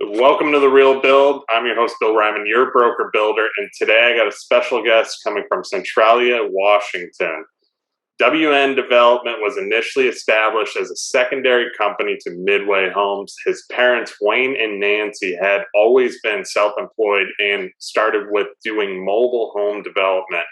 Welcome to The Real Build. I'm your host, Bill Ryman, your broker builder, and today I got a special guest coming from Centralia, Washington. W&N Development was initially established as a secondary company to Midway Homes. His parents, Wayne and Nancy, had always been self-employed and started with doing mobile home development.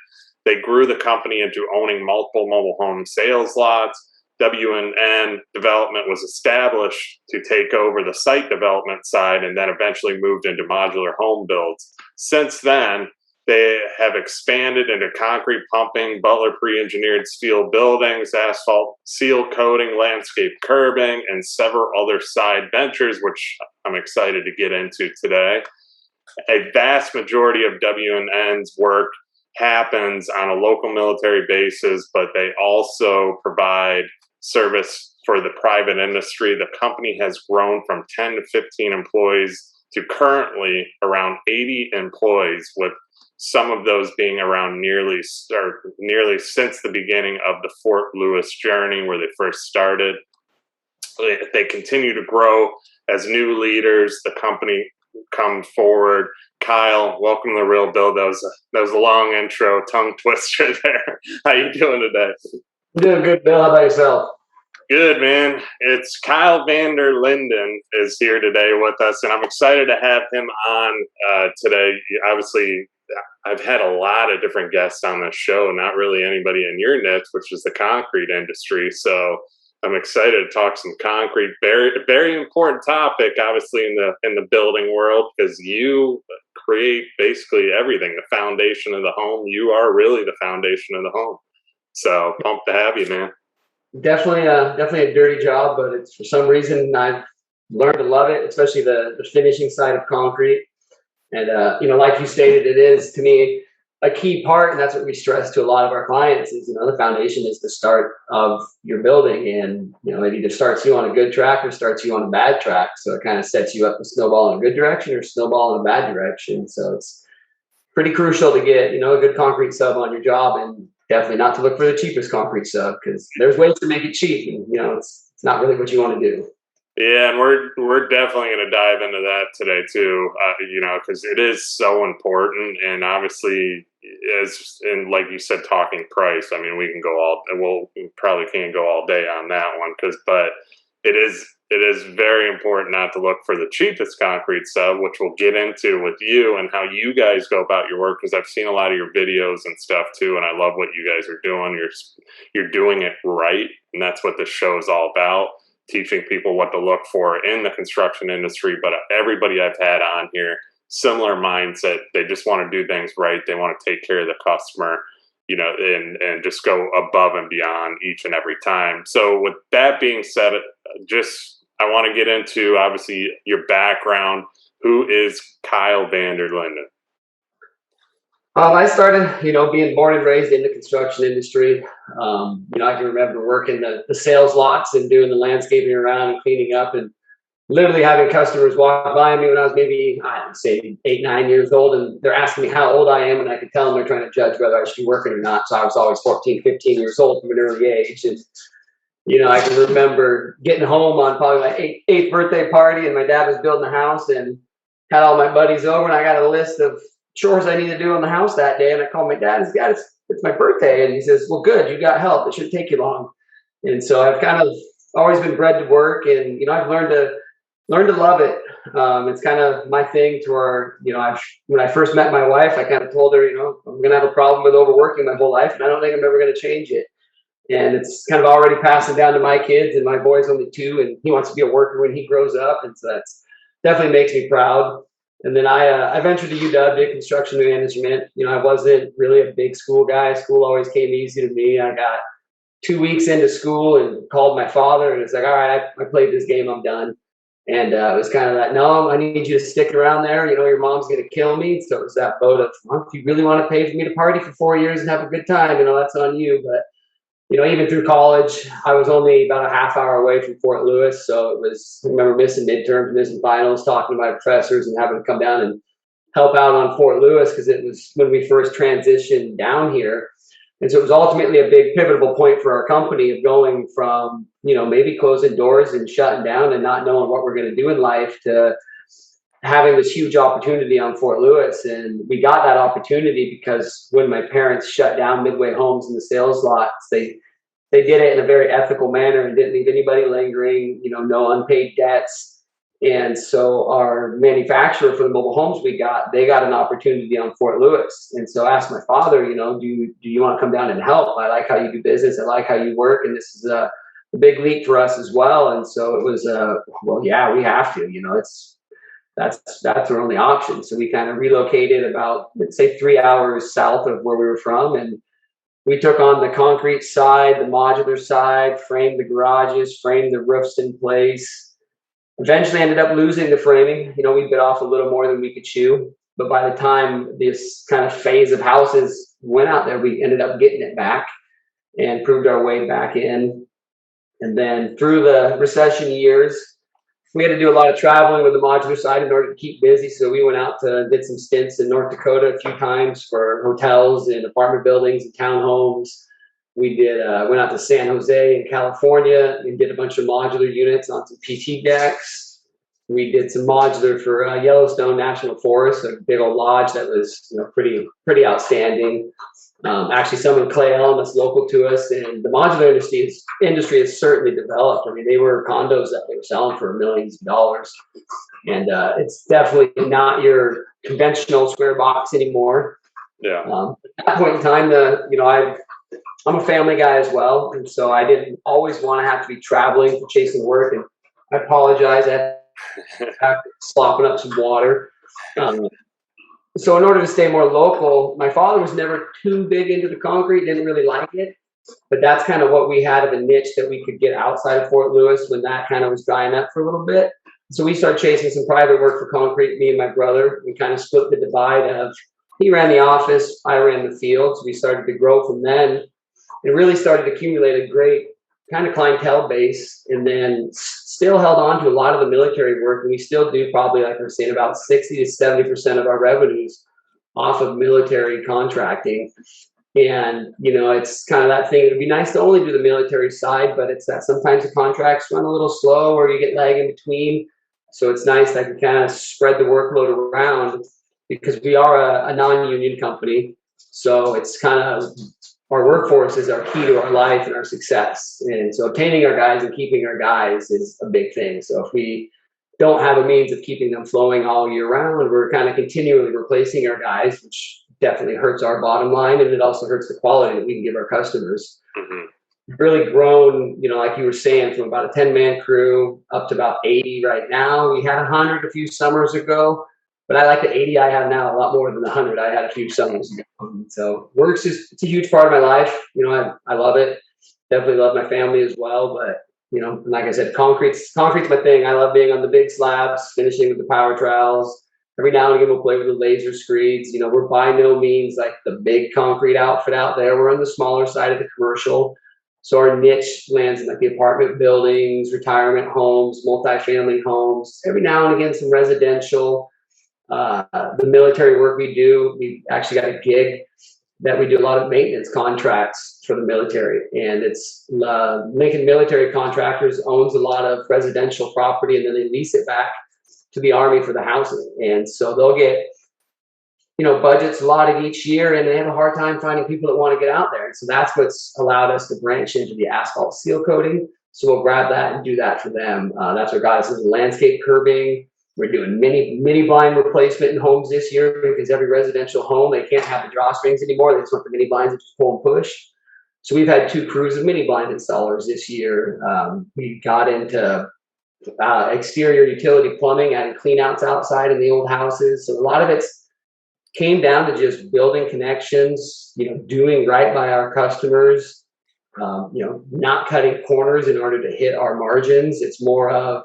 They grew the company into owning multiple mobile home sales lots. W&N Development was established to take over the site development side and then eventually moved into modular home builds. Since then, they have expanded into concrete pumping, Butler Pre-Engineered Steel buildings, asphalt seal coating, landscape curbing, and several other side ventures, which I'm excited to get into today. A vast majority of W&N's work happens on a local military basis, but they also provide service for the private industry. The company has grown from 10 to 15 employees to currently around 80 employees, with some of those being around nearly since the beginning of the Fort Lewis journey where they first started. They continue to grow as new leaders. The company come forward. Kyle, welcome to The Real Build. That was a long intro, tongue twister there. How you doing today? I'm doing good, Bill. How about yourself? Good, man. It's Kyle Vander Linden is here today with us, and I'm excited to have him on today. Obviously, I've had a lot of different guests on this show, not really anybody in your niche, which is the concrete industry. So I'm excited to talk some concrete. Very important topic, obviously, in the building world, because you create basically everything, the foundation of the home. You are really the foundation of the home. So pumped to have you, man. Definitely a dirty job, but it's for some reason I've learned to love it, especially the finishing side of concrete. And like you stated, it is to me a key part, and that's what we stress to a lot of our clients is, the foundation is the start of your building, and it either starts you on a good track or starts you on a bad track. So it kind of sets you up to snowball in a good direction or snowball in a bad direction. So it's pretty crucial to get, a good concrete sub on your job, and definitely not to look for the cheapest concrete sub, because there's ways to make it cheap, and it's not really what you want to do. Yeah, and we're definitely going to dive into that today too. Because it is so important, and obviously, like you said, talking price. I mean, we probably can't go all day on that one, but it is very important not to look for the cheapest concrete sub, which we'll get into with you and how you guys go about your work, because I've seen a lot of your videos and stuff too, and I love what you guys are doing. You're doing it right, and that's what this show is all about, teaching people what to look for in the construction industry. But everybody I've had on here, similar mindset. They just want to do things right. They want to take care of the customer, and just go above and beyond each and every time. So with that being said, I want to get into, obviously, your background. Who is Kyle Vander Linden? I started, being born and raised in the construction industry. I can remember working the sales lots and doing the landscaping around and cleaning up, and literally having customers walk by me when I was maybe, I'd say 8, 9 years old, and they're asking me how old I am, and I could tell them they're trying to judge whether I should be working or not. So I was always 14, 15 years old from an early age. And I can remember getting home on probably my eighth birthday party, and my dad was building a house and had all my buddies over, and I got a list of chores I need to do on the house that day. And I called my dad and said, "Dad, it's my birthday." And he says, "Well, good, you got help. It shouldn't take you long." And so I've kind of always been bred to work, and I've learned to love it. It's kind of my thing to where, when I first met my wife, I kind of told her, I'm going to have a problem with overworking my whole life, and I don't think I'm ever going to change it. And it's kind of already passing down to my kids, and my boy's only 2, and he wants to be a worker when he grows up. And so that's definitely makes me proud. And then I ventured to UW, did construction management. I wasn't really a big school guy. School always came easy to me. I got 2 weeks into school and called my father, and it's like, all right, I played this game, I'm done. And it was kind of that, no, I need you to stick around there. Your mom's going to kill me. So it was that boat of, well, if you really want to pay for me to party for 4 years and have a good time, that's on you. But, even through college, I was only about a half hour away from Fort Lewis. So I remember missing midterms, missing finals, talking to my professors and having to come down and help out on Fort Lewis, because it was when we first transitioned down here. And so it was ultimately a big pivotal point for our company of going from, maybe closing doors and shutting down and not knowing what we're going to do in life to having this huge opportunity on Fort Lewis. And we got that opportunity because when my parents shut down Midway Homes and the sales lots, they did it in a very ethical manner and didn't leave anybody lingering, no unpaid debts. And so our manufacturer for the mobile homes they got an opportunity on Fort Lewis. And so I asked my father, do you want to come down and help? I like how you do business. I like how you work. And this is a big leap for us as well. And so it was, well, yeah, we have to, that's our only option. So we kind of relocated about, let's say, 3 hours south of where we were from. And we took on the concrete side, the modular side, framed the garages, framed the roofs in place. Eventually ended up losing the framing. We bit off a little more than we could chew. But by the time this kind of phase of houses went out there, we ended up getting it back and proved our way back in. And then through the recession years, we had to do a lot of traveling with the modular side in order to keep busy. So we went out did some stints in North Dakota a few times for hotels and apartment buildings and townhomes. We went out to San Jose in California and did a bunch of modular units on some PT decks. We did some modular for Yellowstone National Forest, a big old lodge that was pretty outstanding. Actually, some in Clay Elm that's local to us, and the modular industry has certainly developed. I mean, they were condos that they were selling for millions of dollars, and it's definitely not your conventional square box anymore. Yeah. At that point in time, I'm a family guy as well, and so I didn't always want to have to be traveling for chasing work. And I apologize, I had slopping up some water. So in order to stay more local, my father was never too big into the concrete, didn't really like it. But that's kind of what we had of a niche that we could get outside of Fort Lewis when that kind of was drying up for a little bit. So we started chasing some private work for concrete, me and my brother. We kind of split the divide of he ran the office, I ran the field. So we started to grow from then. It really started to accumulate a great kind of clientele base, and then still held on to a lot of the military work. And we still do probably, like I was saying, about 60 to 70% of our revenues off of military contracting. And, it's kind of that thing. It'd be nice to only do the military side, but it's that sometimes the contracts run a little slow or you get lag in between. So it's nice that I can kind of spread the workload around because we are a non-union company. So it's kind of, our workforce is our key to our life and our success. And so obtaining our guys and keeping our guys is a big thing. So if we don't have a means of keeping them flowing all year round, we're kind of continually replacing our guys, which definitely hurts our bottom line. And it also hurts the quality that we can give our customers. Mm-hmm. We've really grown, like you were saying, from about a 10-man crew up to about 80 right now. We had 100 a few summers ago. But I like the 80 I have now a lot more than the 100 I had a few summers ago. So work's it's a huge part of my life. I love it. Definitely love my family as well. But, like I said, concrete's my thing. I love being on the big slabs, finishing with the power trowels. Every now and again, we'll play with the laser screeds. We're by no means like the big concrete outfit out there. We're on the smaller side of the commercial. So our niche lands in like the apartment buildings, retirement homes, multifamily homes. Every now and again, some residential. The military work we actually got a gig that we do a lot of maintenance contracts for the military, and it's Lincoln Military Contractors owns a lot of residential property, and then they lease it back to the Army for the housing. And so they'll get budgets allotted each year, and they have a hard time finding people that want to get out there. And so that's what's allowed us to branch into the asphalt seal coating. So we'll grab that and do that for them. That's our guys in landscape curbing. We're doing mini blind replacement in homes this year because every residential home, they can't have the drawstrings anymore. They just want the mini blinds that just pull and push. So we've had 2 crews of mini blind installers this year. We got into exterior utility plumbing, adding clean outs outside in the old houses. So a lot of it's came down to just building connections, doing right by our customers, not cutting corners in order to hit our margins. It's more of,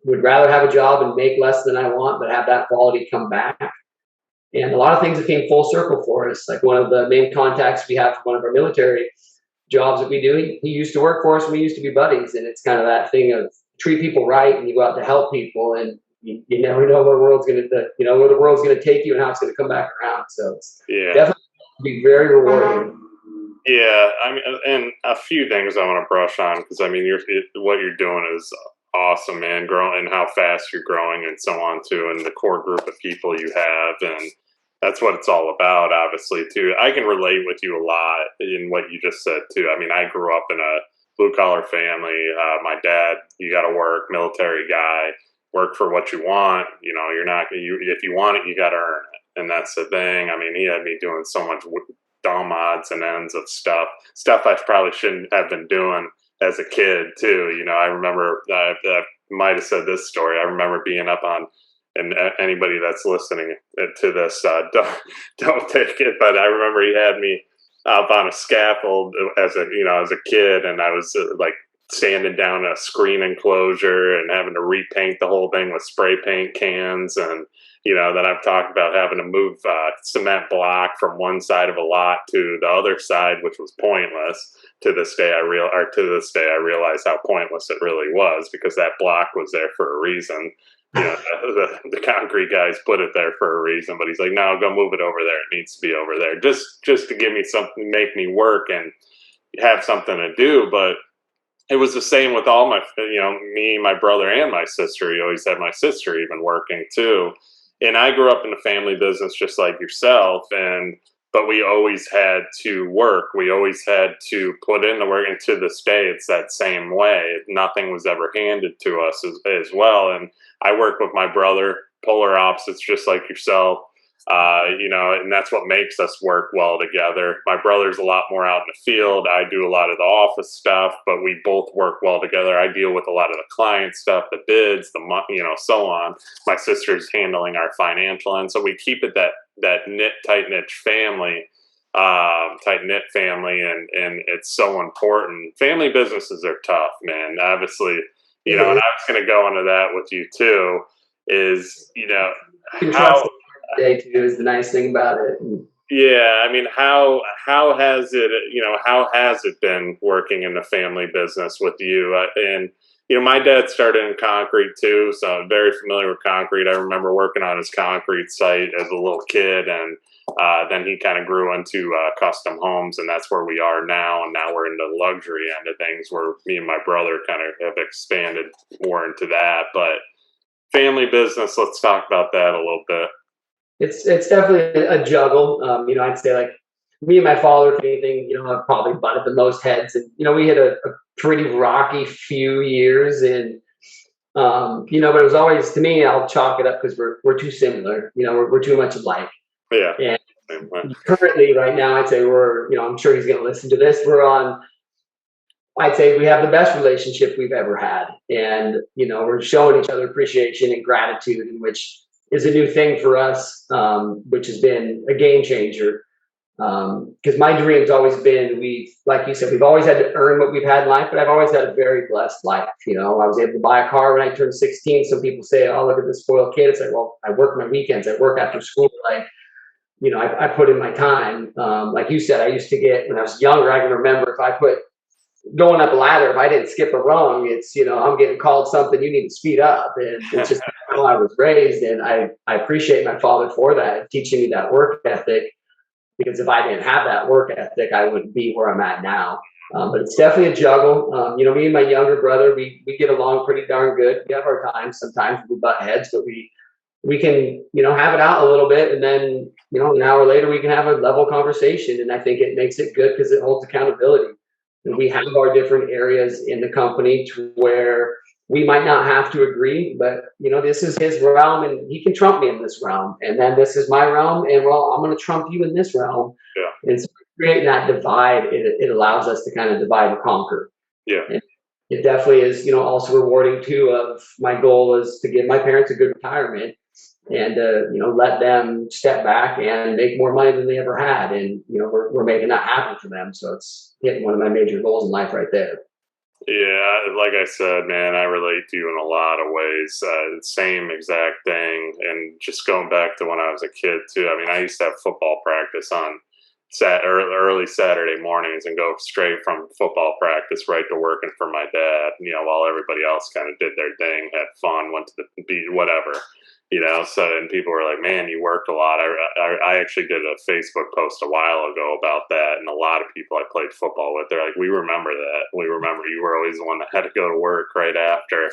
would rather have a job and make less than I want, but have that quality come back. And a lot of things that came full circle for us. Like one of the main contacts we have for one of our military jobs that we do, he used to work for us and we used to be buddies. And it's kind of that thing of treat people right and you go out to help people, and you never know where the world's going to take you and how it's going to come back around. So it's definitely be very rewarding. Yeah, I mean, and a few things I want to brush on because what you're doing is awesome, man. Growing and how fast you're growing and so on too, and the core group of people you have, and that's what it's all about, obviously, too. I can relate with you a lot in what you just said too. I mean, I grew up in a blue collar family. My dad, you got to work, military guy, work for what you want. You know, you're not if you want it, you got to earn it, and that's the thing. I mean, he had me doing so much dumb odds and ends of stuff I probably shouldn't have been doing as a kid too. You know, I remember I might have said this story. I remember being up on, and anybody that's listening to this, don't take it. But I remember he had me up on a scaffold as a kid, and I was like standing down a screen enclosure and having to repaint the whole thing with spray paint cans. And then I've talked about having to move cement block from one side of a lot to the other side, which was pointless. To this day, I realize how pointless it really was, because that block was there for a reason. The concrete guys put it there for a reason, but he's like, no, go move it over there. It needs to be over there, just to give me something, make me work and have something to do. But it was the same with all my, me, my brother, and my sister. He always had my sister even working too. And I grew up in a family business just like yourself, but we always had to work. We always had to put in the work, and to this day, it's that same way. Nothing was ever handed to us as well. And I work with my brother, polar opposites, just like yourself, and that's what makes us work well together. My brother's a lot more out in the field. I do a lot of the office stuff, but we both work well together. I deal with a lot of the client stuff, the bids, the money, so on. My sister's handling our financial end. So we keep it that tight-knit family, and it's so important. Family businesses are tough, man. Obviously, and I was going to go into that with you too, is, how day too is the nice thing about it. Yeah, I mean, how has it been working in the family business with you? And my dad started in concrete too, so I'm very familiar with concrete. I remember working on his concrete site as a little kid, and then he kind of grew into custom homes, and that's where we are now. And now we're in the luxury end of things, where me and my brother kind of have expanded more into that. But family business, let's talk about that a little bit. It's definitely a juggle. I'd say, like, me and my father, if anything, I've probably butted the most heads, and we had a pretty rocky few years, and but it was always, to me, I'll chalk it up because we're too similar. We're too much alike. Yeah. And currently, right now, I'd say I'm sure he's going to listen to this. I'd say we have the best relationship we've ever had, and we're showing each other appreciation and gratitude, in which is a new thing for us, which has been a game changer. Because my dream's always been, like you said, we've always had to earn what we've had in life, but I've always had a very blessed life. I was able to buy a car when I turned 16. Some people say, oh, look at this spoiled kid. It's like, well, I work my weekends. I work after school. Like, I put in my time. Like you said, I used to get, when I was younger, I can remember going up a ladder, if I didn't skip a rung, it's, I'm getting called something, you need to speed up. And it's just how I was raised. And I appreciate my father for that, teaching me that work ethic, because if I didn't have that work ethic, I wouldn't be where I'm at now. But it's definitely a juggle. Me and my younger brother, we get along pretty darn good. We have our times. Sometimes we butt heads, but we can, have it out a little bit. And then, an hour later, we can have a level conversation. And I think it makes it good because it holds accountability. And we have our different areas in the company to where we might not have to agree, but this is his realm, and he can trump me in this realm. And then this is my realm, and well, I'm going to trump you in this realm. Yeah. And so creating that divide, it allows us to kind of divide and conquer. Yeah. And it definitely is, also rewarding too. Of my goal is to give my parents a good retirement, and let them step back and make more money than they ever had. And we're making that happen for them. So it's hitting one of my major goals in life right there. Yeah, like I said, man, I relate to you in a lot of ways. Same exact thing. And just going back to when I was a kid too. I mean, I used to have football practice on early Saturday mornings, and go straight from football practice right to working for my dad, while everybody else kind of did their thing, had fun, went to the beach, whatever. So, and people were like, man, you work a lot. I actually did a Facebook post a while ago about that. And a lot of people I played football with, they're like, we remember that. We remember you were always the one that had to go to work right after.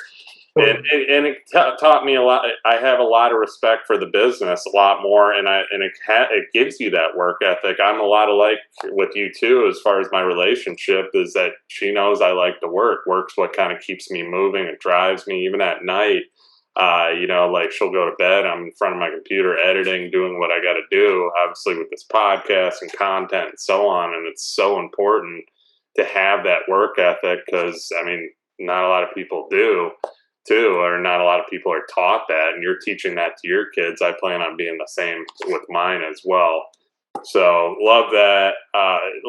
And it taught me a lot. I have a lot of respect for the business, a lot more, and it gives you that work ethic. I'm a lot alike with you too, as far as my relationship is that she knows I like to work. Work's what kind of keeps me moving. It drives me even at night. Like she'll go to bed, I'm in front of my computer editing, doing what I got to do, obviously with this podcast and content and so on. And it's so important to have that work ethic because, not a lot of people do. Too, or not a lot of people are taught that, and you're teaching that to your kids. I plan on being the same with mine as well. So love that.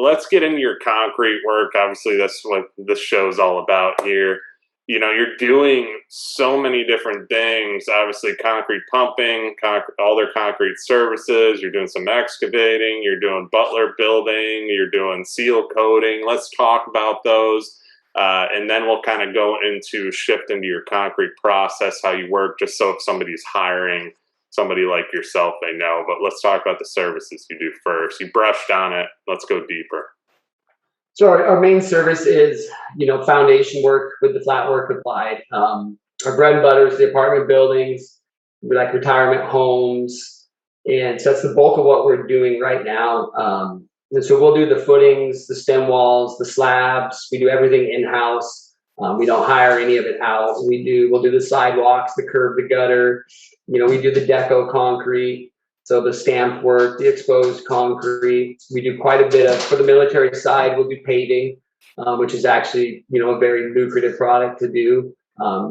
Let's get into your concrete work. Obviously, that's what this show's all about here. You're doing so many different things. Obviously, concrete pumping, all their concrete services. You're doing some excavating. You're doing Butler building. You're doing seal coating. Let's talk about those. And then we'll kind of go shift into your concrete process, how you work, just so if somebody's hiring somebody like yourself, they know. But let's talk about the services you do first. You brushed on it. Let's go deeper. So our main service is, foundation work with the flat work applied. Our bread and butter is the apartment buildings, like retirement homes. And so that's the bulk of what we're doing right now. And so we'll do the footings, the stem walls, the slabs. We do everything in-house. We don't hire any of it out. We'll do the sidewalks, the curb, the gutter. We do the deco concrete. So the stamped work, the exposed concrete. We do quite a bit for the military side, we'll do paving, which is actually, a very lucrative product to do.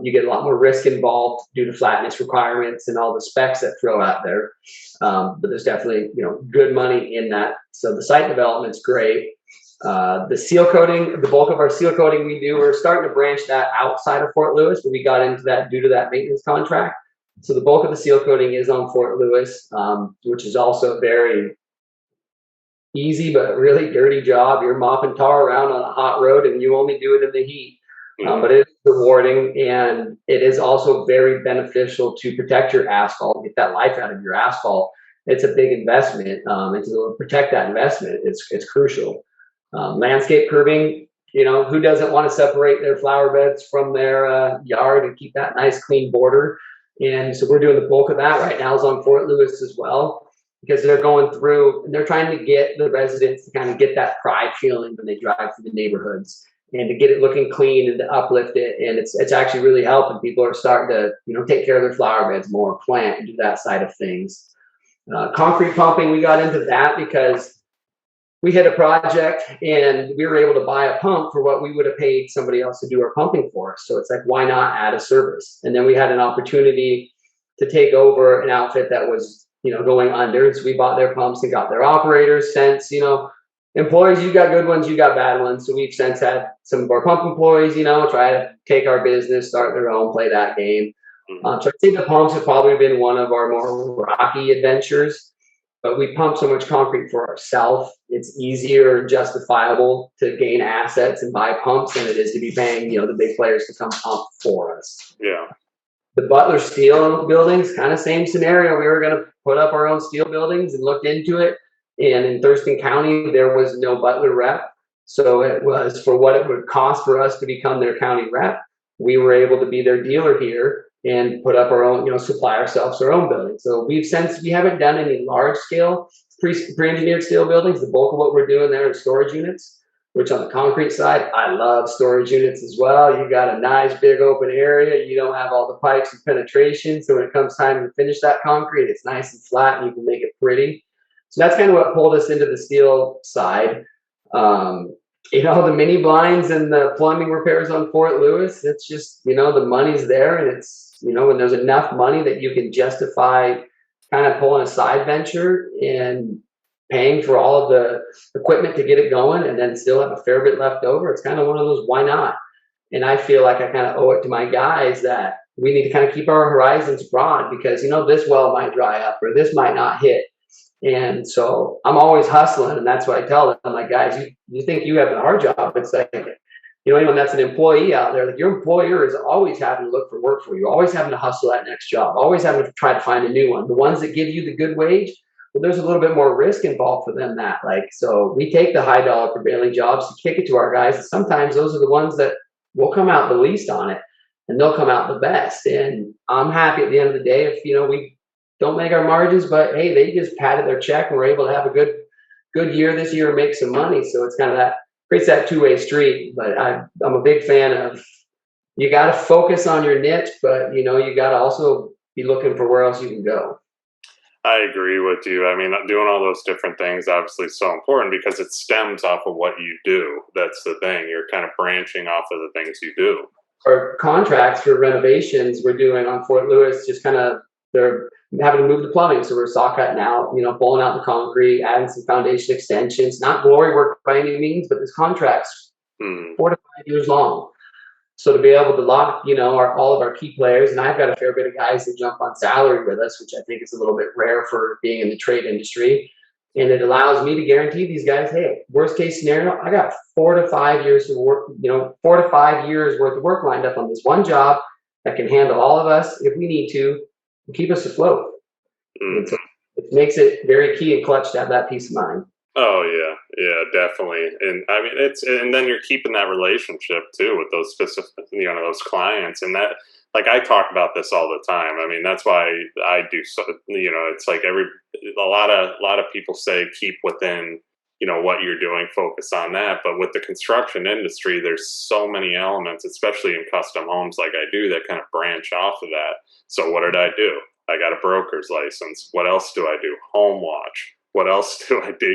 You get a lot more risk involved due to flatness requirements and all the specs that throw out there. But there's definitely, good money in that. So the site development's great. The seal coating, the bulk of our seal coating we're starting to branch that outside of Fort Lewis, but we got into that due to that maintenance contract. So the bulk of the seal coating is on Fort Lewis, which is also very easy, but really dirty job. You're mopping tar around on a hot road and you only do it in the heat. But it is rewarding, and it is also very beneficial to protect your asphalt, get that life out of your asphalt. It's a big investment, and to protect that investment, it's crucial. Landscape curbing, who doesn't want to separate their flower beds from their yard and keep that nice clean border? And so we're doing the bulk of that right now is on Fort Lewis as well, because they're going through and they're trying to get the residents to kind of get that pride feeling when they drive through the neighborhoods, and to get it looking clean and to uplift it. And it's actually really helping. People are starting to, take care of their flower beds more, plant, and do that side of things. Concrete pumping, we got into that because we had a project and we were able to buy a pump for what we would have paid somebody else to do our pumping for us. So it's like, why not add a service? And then we had an opportunity to take over an outfit that was, going under. And so we bought their pumps and got their operators. Since, employees, you got good ones, you got bad ones. So we've since had some of our pump employees, try to take our business, start their own, play that game. So I think the pumps have probably been one of our more rocky adventures, but we pump so much concrete for ourselves. It's easier and justifiable to gain assets and buy pumps than it is to be paying, the big players to come pump for us. Yeah. The Butler steel buildings, kind of same scenario. We were going to put up our own steel buildings and looked into it. And in Thurston County, there was no Butler rep. So it was for what it would cost for us to become their county rep. We were able to be their dealer here and put up our own, supply ourselves our own building. So we haven't done any large scale pre-engineered steel buildings. The bulk of what we're doing there is storage units, which on the concrete side, I love storage units as well. You got a nice big open area. You don't have all the pipes and penetration. So when it comes time to finish that concrete, it's nice and flat and you can make it pretty. So that's kind of what pulled us into the steel side. The mini blinds and the plumbing repairs on Fort Lewis, it's just, the money's there, and it's, when there's enough money that you can justify kind of pulling a side venture and paying for all of the equipment to get it going and then still have a fair bit left over. It's kind of one of those, why not? And I feel like I kind of owe it to my guys that we need to kind of keep our horizons broad because, this well might dry up or this might not hit. And so I'm always hustling, and that's what I tell them. I'm like, guys, you think you have the hard job. It's like, anyone that's an employee out there, like your employer is always having to look for work for you, always having to hustle that next job, always having to try to find a new one. The ones that give you the good wage, well, there's a little bit more risk involved for them that, like, so we take the high dollar prevailing jobs to kick it to our guys. And sometimes those are the ones that will come out the least on it and they'll come out the best. And I'm happy at the end of the day if, we don't make our margins, but hey, they just padded their check and we're able to have a good year this year and make some money. So it's kind of creates that two-way street. But I'm a big fan of, you got to focus on your niche, but you got to also be looking for where else you can go. I agree with you. I mean, doing all those different things obviously is so important because it stems off of what you do. That's the thing. You're kind of branching off of the things you do. Our contracts for renovations we're doing on Fort Lewis, just kind of, they're having to move the plumbing. So we're saw cutting out, pulling out the concrete, adding some foundation extensions, not glory work by any means, but this contract's 4 to 5 years long. So to be able to lock, all of our key players, and I've got a fair bit of guys that jump on salary with us, which I think is a little bit rare for being in the trade industry. And it allows me to guarantee these guys, hey, worst case scenario, I got 4 to 5 years of work, 4 to 5 years worth of work lined up on this one job that can handle all of us if we need to and keep us afloat. And so it makes it very key and clutch to have that peace of mind. Oh yeah, definitely. And I mean, and then you're keeping that relationship too with those specific, those clients, and that, like, I talk about this all the time. I mean, that's why I do. So, it's like a lot of people say keep within, what you're doing, focus on that. But with the construction industry, there's so many elements, especially in custom homes like I do, that kind of branch off of that. So what did I do? I got a broker's license. What else do I do? Home watch. What else do I do?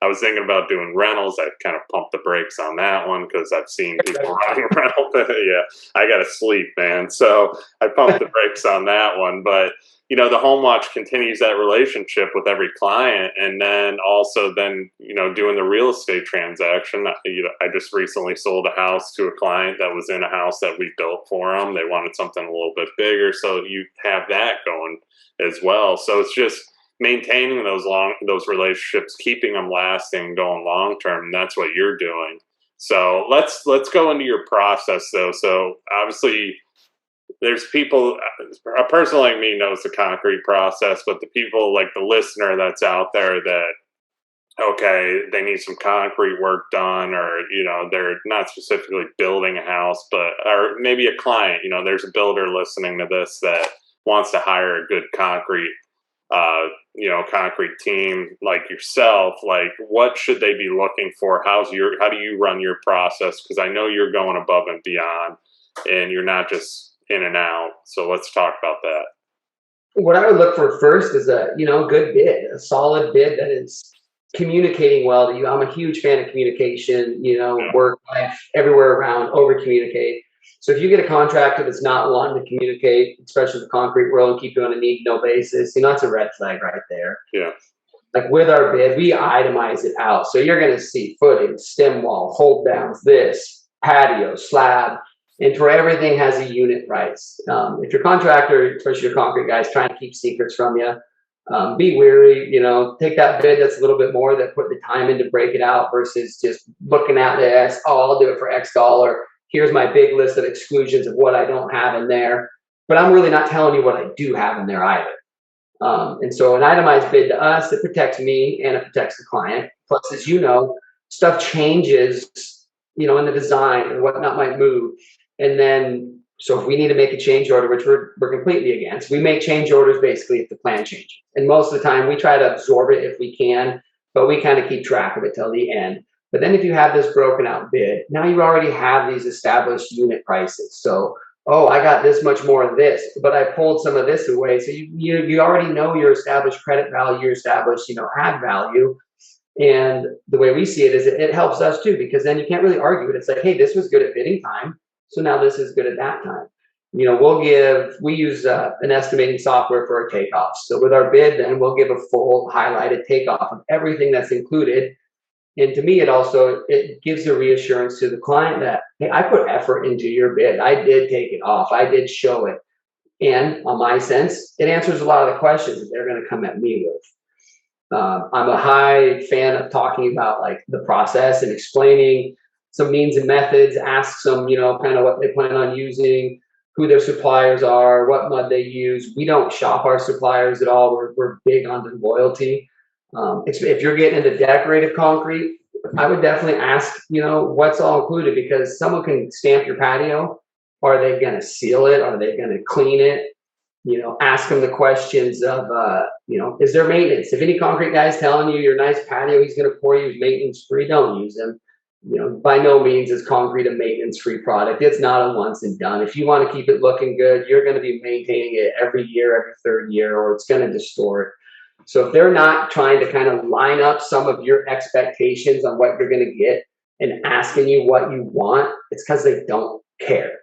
I was thinking about doing rentals. I kind of pumped the brakes on that one because I've seen people running rental. Yeah, I got to sleep, man. So I pumped the brakes on that one. But, the home watch continues that relationship with every client. And then also doing the real estate transaction. I just recently sold a house to a client that was in a house that we built for them. They wanted something a little bit bigger. So you have that going as well. So it's just maintaining those relationships, keeping them lasting, going long term. And that's what you're doing. So let's go into your process though. So obviously there's people, a person like me knows the concrete process, but the people like the listener that's out there that, okay, they need some concrete work done, or, they're not specifically building a house, or maybe a client, there's a builder listening to this that wants to hire a good concrete team like yourself. Like, what should they be looking for? How do you run your process? Because I know you're going above and beyond and you're not just in and out. So let's talk about that. What I would look for first is a good bid, a solid bid that is communicating well to you. I'm a huge fan of communication, work life, everywhere around, over communicate. So if you get a contractor that's not wanting to communicate, especially the concrete world, and keep you on a need-to-know basis, that's a red flag right there. Yeah. Like with our bid, we itemize it out. So you're going to see footing, stem wall, hold downs, this, patio, slab, and for everything has a unit price. If your contractor, especially your concrete guys, trying to keep secrets from you, be wary, take that bid that's a little bit more, that put the time in to break it out versus just looking at this, I'll do it for X dollar. Here's my big list of exclusions of what I don't have in there, but I'm really not telling you what I do have in there either. And so an itemized bid to us, it protects me and it protects the client. Plus, as stuff changes, in the design and whatnot might move. And then, so if we need to make a change order, which we're completely against, we make change orders basically if the plan changes. And most of the time we try to absorb it if we can, but we kind of keep track of it till the end. But then if you have this broken out bid, now you already have these established unit prices. So, I got this much more of this, but I pulled some of this away. So you already know your established credit value, your established, add value. And the way we see it is it helps us too, because then you can't really argue it. It's like, hey, this was good at bidding time, so now this is good at that time. We use an estimating software for our takeoffs. So with our bid, then we'll give a full highlighted takeoff of everything that's included. And to me, it gives the reassurance to the client that, hey, I put effort into your bid. I did take it off. I did show it. And on my sense, it answers a lot of the questions that they're going to come at me with. I'm a high fan of talking about like the process and explaining some means and methods, ask some, kind of what they plan on using, who their suppliers are, what mud they use. We don't shop our suppliers at all. We're big on the loyalty. If you're getting into decorative concrete, I would definitely ask, what's all included, because someone can stamp your patio. Are they going to seal it? Are they going to clean it? Ask them the questions of, is there maintenance? If any concrete guy's telling you your nice patio he's going to pour you is maintenance free, don't use them. By no means is concrete a maintenance free product. It's not a once and done. If you want to keep it looking good, you're going to be maintaining it every year, every third year, or it's going to distort. So if they're not trying to kind of line up some of your expectations on what you're going to get and asking you what you want, it's because they don't care.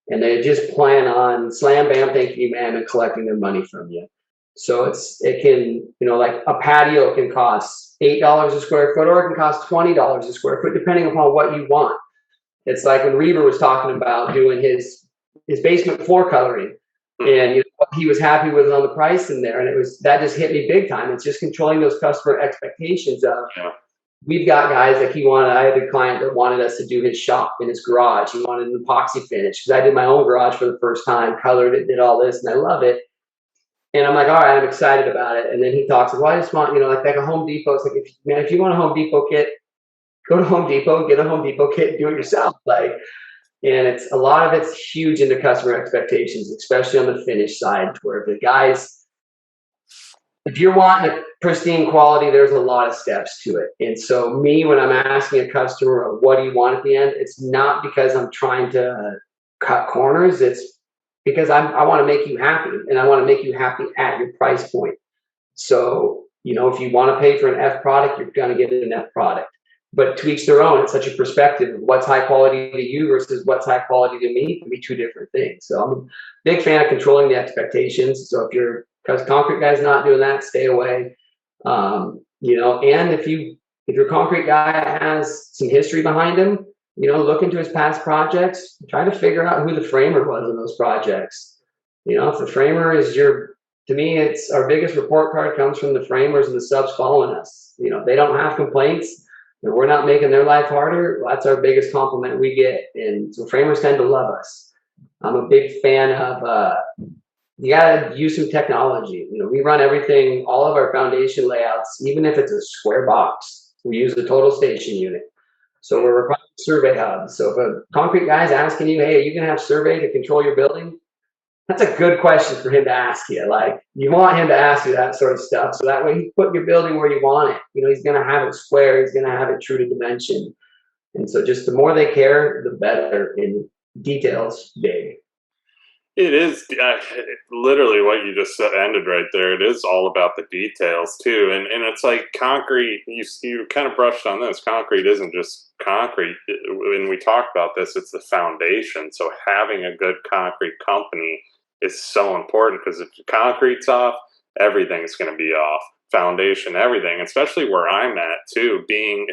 And they just plan on slam, bam, thank you, ma'am, and collecting their money from you. So it can, like a patio can cost $8 a square foot, or it can cost $20 a square foot, depending upon what you want. It's like when Reber was talking about doing his basement floor coloring, and what he was happy with on the price in there, and that just hit me big time. It's just controlling those customer expectations of. Yeah. We've got guys like I had a client that wanted us to do his shop in his garage. He wanted an epoxy finish because I did my own garage for the first time, colored it, did all this, and I love it. And I'm like, all right, I'm excited about it. And then he talks, well, I just want, like a Home Depot. It's like, if you want a Home Depot kit, go to Home Depot, get a Home Depot kit, and do it yourself. And a lot of it's huge into customer expectations, especially on the finish side, where the guys, if you're wanting a pristine quality, there's a lot of steps to it. And so when I'm asking a customer, what do you want at the end? It's not because I'm trying to cut corners. It's because I want to make you happy, and I want to make you happy at your price point. So, if you want to pay for an F product, you're going to get an F product. But to each their own. It's such a perspective of what's high quality to you versus what's high quality to me can be two different things. So I'm a big fan of controlling the expectations. So because concrete guy's not doing that, stay away. And if your concrete guy has some history behind him, look into his past projects, try to figure out who the framer was in those projects. If the framer is to me, it's our biggest report card comes from the framers and the subs following us. They don't have complaints, and we're not making their life harder. That's our biggest compliment we get. And so framers tend to love us. I'm a big fan of, you got to use some technology. We run everything, all of our foundation layouts, even if it's a square box, we use the total station unit. So we're requiring survey hubs. So if a concrete guy's asking you, hey, are you going to have survey to control your building? That's a good question for him to ask you. You want him to ask you that sort of stuff. So that way he's putting your building where you want it. He's going to have it square. He's going to have it true to dimension. And so just the more they care, the better. In details, big. It is literally what you just ended right there. It is all about the details too. And it's like concrete, you kind of brushed on this. Concrete isn't just concrete. When we talk about this, it's the foundation. So having a good concrete company is so important, because if the concrete's off, everything's going to be off. Foundation, everything, especially where I'm at too,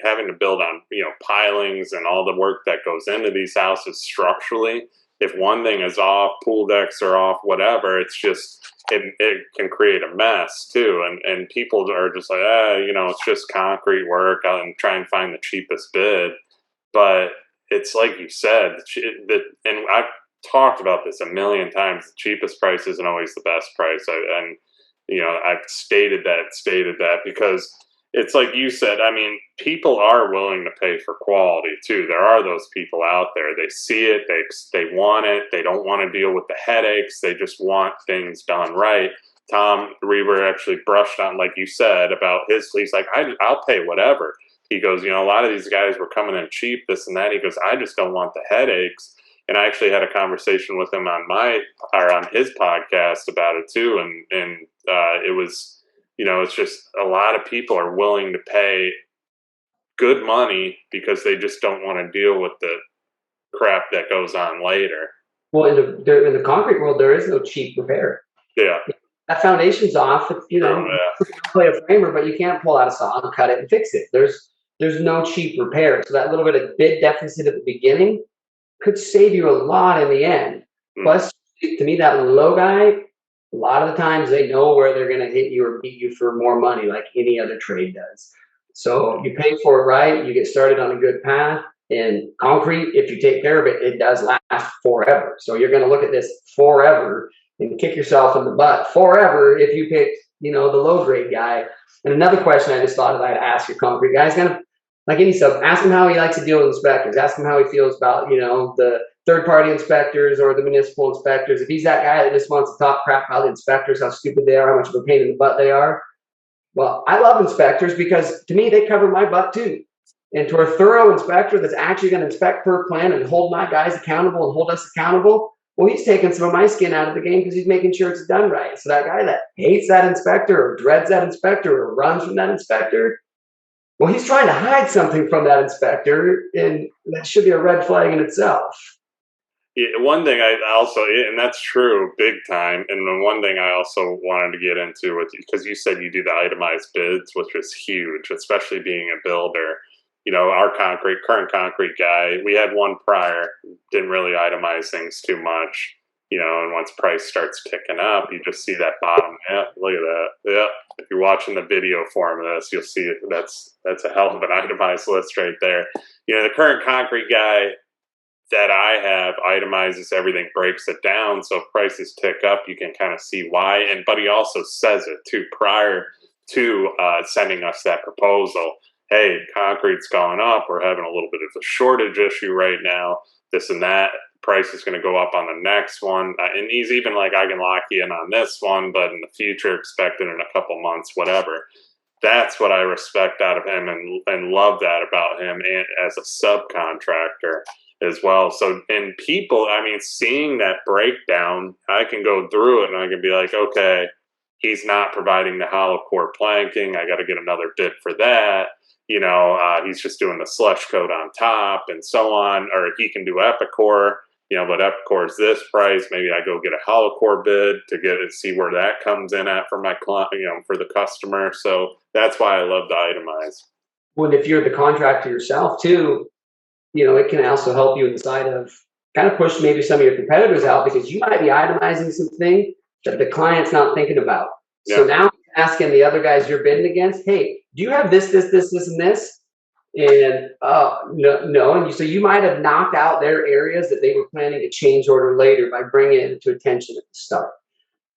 having to build on, pilings and all the work that goes into these houses structurally. If one thing is off, pool decks are off, whatever, it's just, it can create a mess too. And people are just like, it's just concrete work. I'll try and find the cheapest bid. But it's like you said, and I've talked about this a million times, the cheapest price isn't always the best price. I've stated that because it's like you said, people are willing to pay for quality too. There are those people out there. They see it, they want it, they don't want to deal with the headaches, they just want things done right. Tom Reber actually brushed on, like you said, about he's like, I'll pay whatever. He goes, a lot of these guys were coming in cheap, this and that. He goes, I just don't want the headaches. And I actually had a conversation with him on his podcast about it too. And it was, it's just a lot of people are willing to pay good money because they just don't want to deal with the crap that goes on later. Well, in the concrete world, there is no cheap repair. Yeah. That foundation's off. You play a framer, but you can't pull out a saw and cut it and fix it. There's no cheap repair. So that little bit of bid deficit at the beginning could save you a lot in the end. Plus, to me, that low guy, a lot of the times they know where they're going to hit you or beat you for more money, like any other trade does. So you pay for it right, you get started on a good path, And concrete, if you take care of it, it does last forever. So you're going to look at this forever and kick yourself in the butt forever if you pick, the low grade guy. And another question I just thought of, I'd ask your concrete guys, kind of like any sub, ask him how he likes to deal with inspectors. Ask him how he feels about, the third party inspectors or the municipal inspectors. If he's that guy that just wants to talk crap about the inspectors, how stupid they are, how much of a pain in the butt they are. Well, I love inspectors because to me, they cover my butt too. And to a thorough inspector that's actually going to inspect per plan and hold my guys accountable and hold us accountable, well, he's taking some of my skin out of the game because he's making sure it's done right. So that guy that hates that inspector or dreads that inspector or runs from that inspector, well, he's trying to hide something from that inspector, and that should be a red flag in itself. Yeah, one thing I also, and that's true, big time. And then one thing I also wanted to get into with you, because you said you do the itemized bids, which is huge, especially being a builder. Our current concrete guy, we had one prior, didn't really itemize things too much, and once price starts ticking up, you just see that bottom. Yeah, look at that. Yeah. If you're watching the video form of this, you'll see that's a hell of an itemized list right there. The current concrete guy that I have itemizes everything, breaks it down. So if prices tick up, you can kind of see why. But he also says it too prior to sending us that proposal. Hey, concrete's gone up. We're having a little bit of a shortage issue right now. This and that. Price is going to go up on the next one. And he's even like, I can lock you in on this one, but in the future, expect it in a couple months, whatever. That's what I respect out of him and love that about him and as a subcontractor as well. So, and people, seeing that breakdown, I can go through it and I can be like, okay, he's not providing the hollow core planking. I got to get another bid for that. He's just doing the slush coat on top and so on, or he can do Epicor, but Epicor is this price. Maybe I go get a hollow core bid to see where that comes in at for my client, for the customer. So that's why I love to itemize. Well, if you're the contractor yourself too, it can also help you inside of kind of push maybe some of your competitors out because you might be itemizing something that the client's not thinking about. Yeah. So now asking the other guys you're bidding against, hey, do you have this, and this? And no. And so you might have knocked out their areas that they were planning to change order later by bringing it into attention at the start.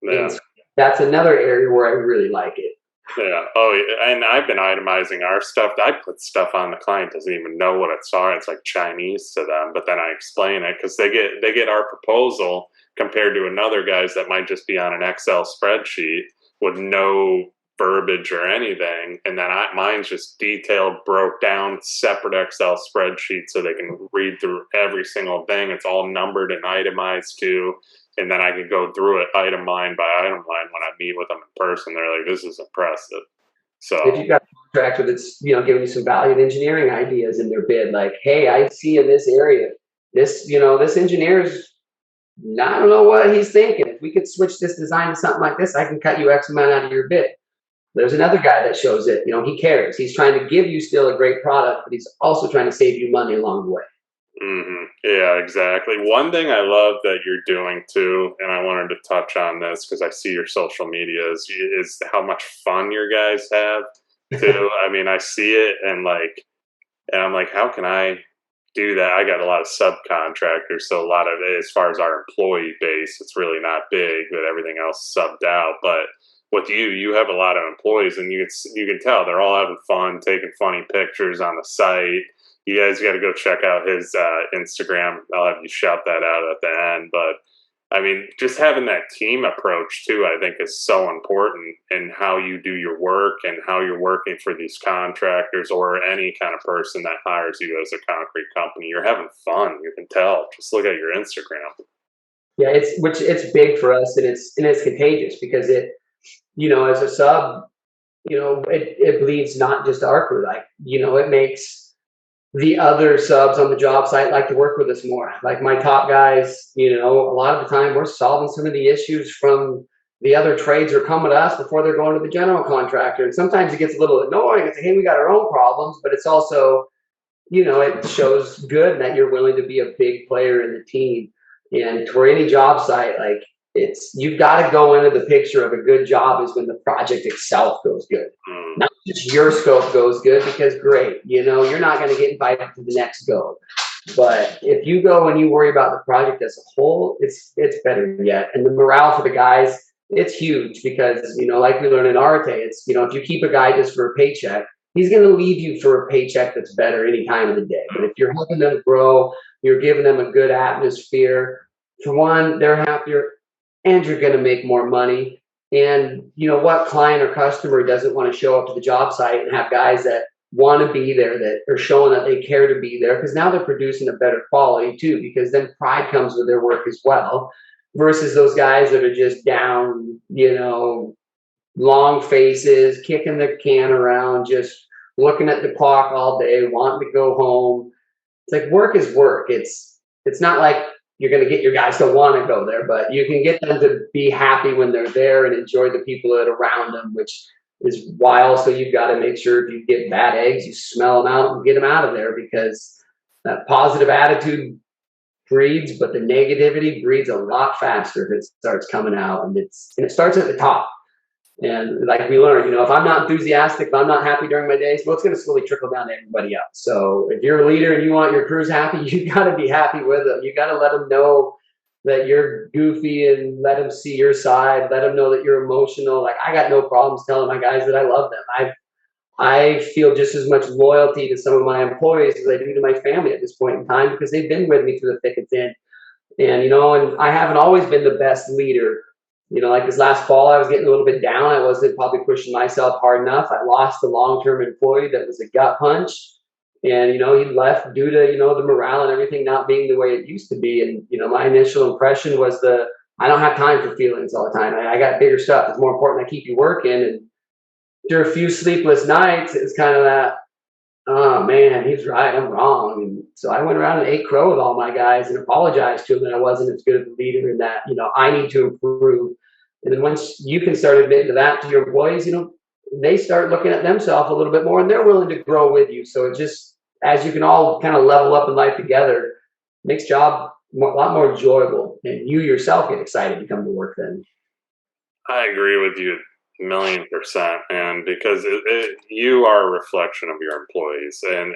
Yeah. And so that's another area where I really like it. Yeah. Oh, and I've been itemizing our stuff. I put stuff on the client doesn't even know what it's on. It's like Chinese to them. But then I explain it because they get our proposal compared to another guy's that might just be on an Excel spreadsheet with no verbiage or anything. And then mine's just detailed, broke down, separate Excel spreadsheet so they can read through every single thing. It's all numbered and itemized too. And then I can go through it item line by item line when I meet with them in person. They're like, this is impressive. So if you've got a contractor that's, giving you some valued engineering ideas in their bid, like, hey, I see in this area, this engineer's, I don't know what he's thinking. If we could switch this design to something like this, I can cut you X amount out of your bid. There's another guy that shows it. He cares. He's trying to give you still a great product, but he's also trying to save you money along the way. Mm-hmm. Yeah, exactly. One thing I love that you're doing too, and I wanted to touch on this because I see your social media is how much fun your guys have too. I see it and I'm like, how can I do that? I got a lot of subcontractors, so a lot of it, as far as our employee base, it's really not big, but everything else subbed out. But with you have a lot of employees, and you can tell they're all having fun, taking funny pictures on the site. You guys got to go check out his Instagram. I'll have you shout that out at the end. But just having that team approach too, I think is so important in how you do your work and how you're working for these contractors or any kind of person that hires you as a concrete company. You're having fun. You can tell. Just look at your Instagram. Yeah, it's big for us, and it's contagious because it, as a sub, it bleeds not just our crew. It makes the other subs on the job site like to work with us more. Like my top guys, a lot of the time we're solving some of the issues from the other trades are coming to us before they're going to the general contractor. And sometimes it gets a little annoying. It's like, hey, we got our own problems, but it's also, it shows good that you're willing to be a big player in the team. And for any job site, you've got to go into the picture of a good job is when the project itself goes good. Not just your scope goes good, because great, you know, you're not going to get invited to the next go. But if you go and you worry about the project as a whole, it's better yet. And the morale for the guys, it's huge, because, you know, like we learned in Arte, it's, you know, if you keep a guy just for a paycheck, he's going to leave you for a paycheck that's better any time of the day. But if you're helping them grow, you're giving them a good atmosphere, for one, they're happier, and you're going to make more money. And you know, what client or customer doesn't want to show up to the job site and have guys that want to be there, that are showing that they care to be there, because now they're producing a better quality too, because then pride comes with their work as well, versus those guys that are just down, you know, long faces, kicking the can around, just looking at the clock all day, wanting to go home. It's like, work is work. It's not like you're going to get your guys to want to go there, but you can get them to be happy when they're there and enjoy the people that are around them, which is why also you've got to make sure if you get bad eggs, you smell them out and get them out of there, because that positive attitude breeds, but the negativity breeds a lot faster if it starts coming out, and it starts at the top. And like we learned, you know, if I'm not enthusiastic, if I'm not happy during my days, well, it's going to slowly trickle down to everybody else. So if you're a leader and you want your crews happy, you got to be happy with them. You got to let them know that you're goofy, and let them see your side. Let them know that you're emotional. Like, I got no problems telling my guys that I love them. I feel just as much loyalty to some of my employees as I do to my family at this point in time, because they've been with me through the thick and thin. And, you know, and I haven't always been the best leader. You know, like this last fall, I was getting a little bit down. I wasn't probably pushing myself hard enough. I lost a long-term employee that was a gut punch. And, you know, he left due to, you know, the morale and everything not being the way it used to be. And, you know, my initial impression was I don't have time for feelings all the time. I got bigger stuff. It's more important I keep you working. And after a few sleepless nights, it was kind of that, oh man, he's right, I'm wrong. And so I went around and ate crow with all my guys and apologized to them that I wasn't as good of a leader, and that, you know, I need to improve. And then once you can start admitting to that to your employees, you know, they start looking at themselves a little bit more, and they're willing to grow with you. So it just, as you can all kind of level up in life together, makes job a lot more enjoyable, and you yourself get excited to come to work then. I agree with you 1,000,000%, and because you are a reflection of your employees, and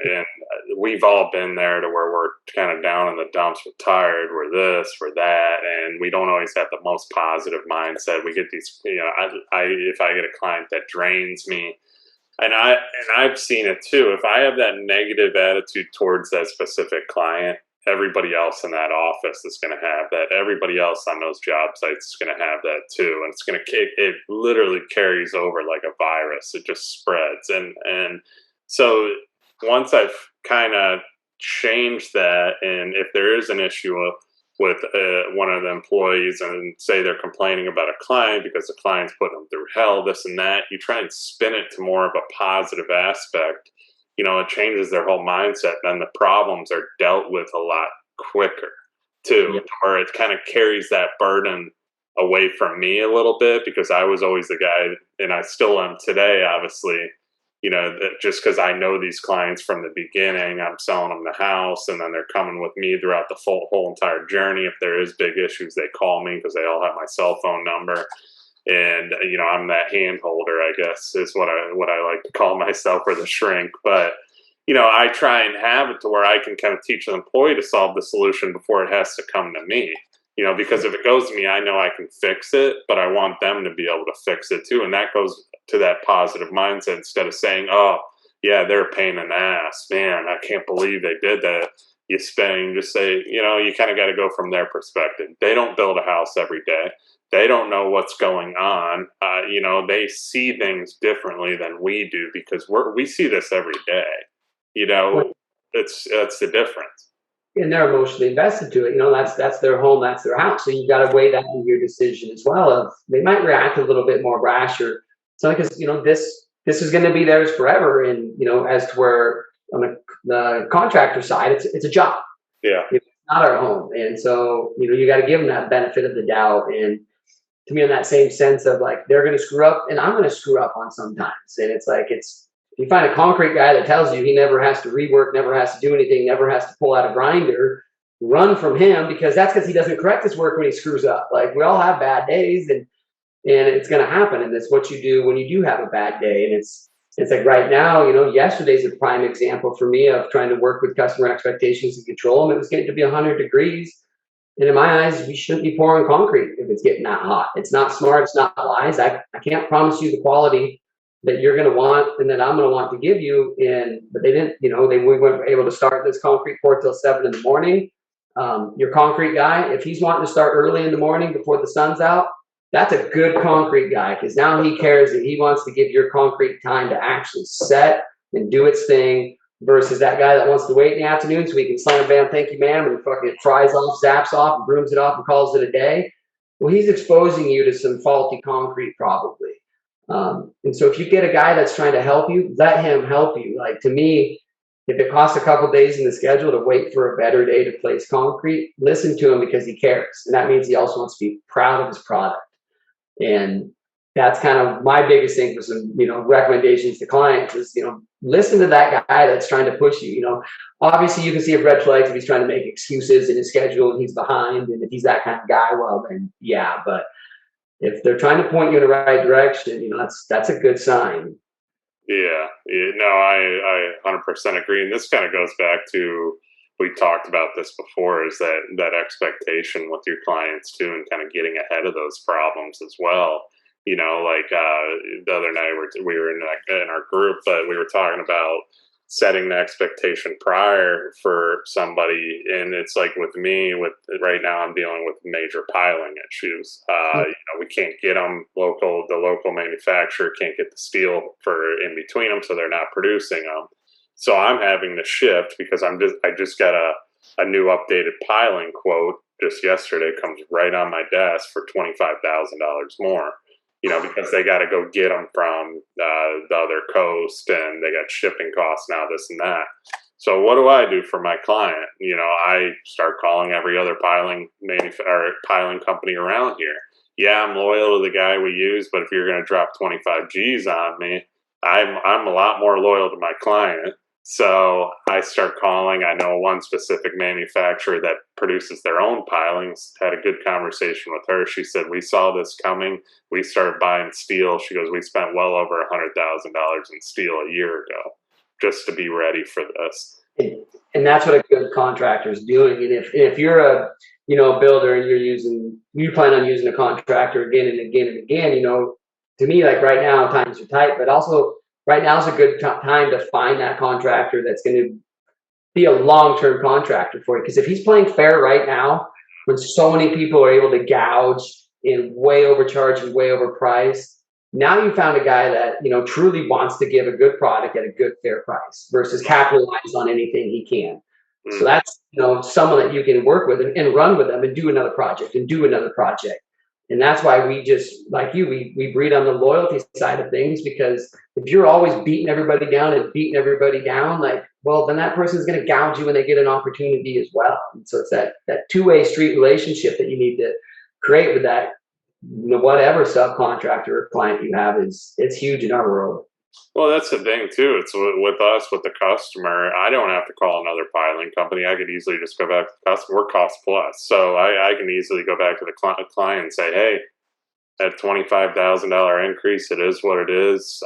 we've all been there to where we're kind of down in the dumps, we're tired, we're this, we're that, and we don't always have the most positive mindset. We get these, you know, if I get a client that drains me, and I've seen it too. If I have that negative attitude towards that specific client, everybody else in that office is going to have that. Everybody else on those job sites is going to have that too. And it's going to, it literally carries over like a virus. It just spreads. And so once I've kind of changed that, and if there is an issue with one of the employees, and say they're complaining about a client because the client's putting them through hell, this and that, you try and spin it to more of a positive aspect. You know, it changes their whole mindset, and then the problems are dealt with a lot quicker too, or it kind of carries that burden away from me a little bit, because I was always the guy, and I still am today, obviously, you know, that just because I know these clients from the beginning, I'm selling them the house, and then they're coming with me throughout the whole entire journey. If there is big issues, they call me because they all have my cell phone number. And, you know, I'm that hand holder, I guess, is what I like to call myself, or the shrink. But, you know, I try and have it to where I can kind of teach an employee to solve the solution before it has to come to me. You know, because if it goes to me, I know I can fix it, but I want them to be able to fix it too. And that goes to that positive mindset, instead of saying, oh, yeah, they're a pain in the ass. Man, I can't believe they did that. Just say, you know, you kind of got to go from their perspective. They don't build a house every day. They don't know what's going on. You know, they see things differently than we do, because we see this every day. You know, that's the difference. And they're emotionally invested to it. You know, that's their home, that's their house. So you got to weigh that in your decision as well. Of, they might react a little bit more rash, or something, because, you know, this is going to be theirs forever. And, you know, as to where on the contractor side, it's a job. Yeah, it's not our home, and so, you know, you got to give them that benefit of the doubt. And to me, in that same sense of like, they're going to screw up, and I'm going to screw up on sometimes. And it's like, if you find a concrete guy that tells you he never has to rework, never has to do anything, never has to pull out a grinder, run from him, because he doesn't correct his work when he screws up. Like, we all have bad days, and it's going to happen. And it's what you do when you do have a bad day. And it's It's like right now, yesterday's a prime example for me of trying to work with customer expectations and control them. It was getting to be 100 degrees. And in my eyes, we shouldn't be pouring concrete if it's getting that hot. It's not smart. It's not wise. I can't promise you the quality that you're going to want and that I'm going to want to give you. But they didn't, we weren't able to start this concrete pour till 7 in the morning. Your concrete guy, if he's wanting to start early in the morning before the sun's out, that's a good concrete guy, because now he cares that he wants to give your concrete time to actually set and do its thing, versus that guy that wants to wait in the afternoon so he can slam bam, thank you, ma'am, and fucking fries off, zaps off, and brooms it off and calls it a day. Well, he's exposing you to some faulty concrete probably. And so if you get a guy that's trying to help you, let him help you. Like, to me, if it costs a couple days in the schedule to wait for a better day to place concrete, listen to him, because he cares. And that means he also wants to be proud of his product. And that's kind of my biggest thing for some, recommendations to clients is, listen to that guy that's trying to push you. Obviously you can see a red flags if he's trying to make excuses in his schedule and he's behind. And if he's that kind of guy, well, then yeah. But if they're trying to point you in the right direction, that's a good sign. Yeah, no, I 100% agree. And this kind of goes back to, we talked about this before, is that expectation with your clients too, and kind of getting ahead of those problems as well. Like the other night we were in our group, but we were talking about setting the expectation prior for somebody. And it's like with me, right now I'm dealing with major piling issues. We can't get them local. The local manufacturer can't get the steel for in between them, so they're not producing them. So I'm having to shift, because I just got a new updated piling quote just yesterday, comes right on my desk for $25,000 more. Because they got to go get them from the other coast, and they got shipping costs now, this and that. So what do I do for my client? I start calling every other piling company around here. Yeah, I'm loyal to the guy we use, but if you're going to drop 25 G's on me, I'm a lot more loyal to my client. So I start calling. I know one specific manufacturer that produces their own pilings. Had a good conversation with her. She said, we saw this coming. We started buying steel. She goes, we spent well over $100,000 in steel a year ago just to be ready for this. And that's what a good contractor is doing. And if you're a builder and you plan on using a contractor again and again and again, to me, like right now times are tight, but also right now is a good time to find that contractor that's going to be a long-term contractor for you. Because if he's playing fair right now, when so many people are able to gouge and way overcharge and way overprice, now you found a guy that, truly wants to give a good product at a good fair price versus capitalize on anything he can. So that's, someone that you can work with and run with them and do another project and do another project. And that's why we just, like you, we breed on the loyalty side of things, because if you're always beating everybody down, like, well, then that person's going to gouge you when they get an opportunity as well. And so it's that two-way street relationship that you need to create with that, whatever subcontractor or client you have it's huge in our world. Well, that's the thing too. It's with us, with the customer. I don't have to call another piling company. I could easily just go back to the customer. We're cost plus, so I can easily go back to the client and say, "Hey, that $25,000 increase. It is what it is.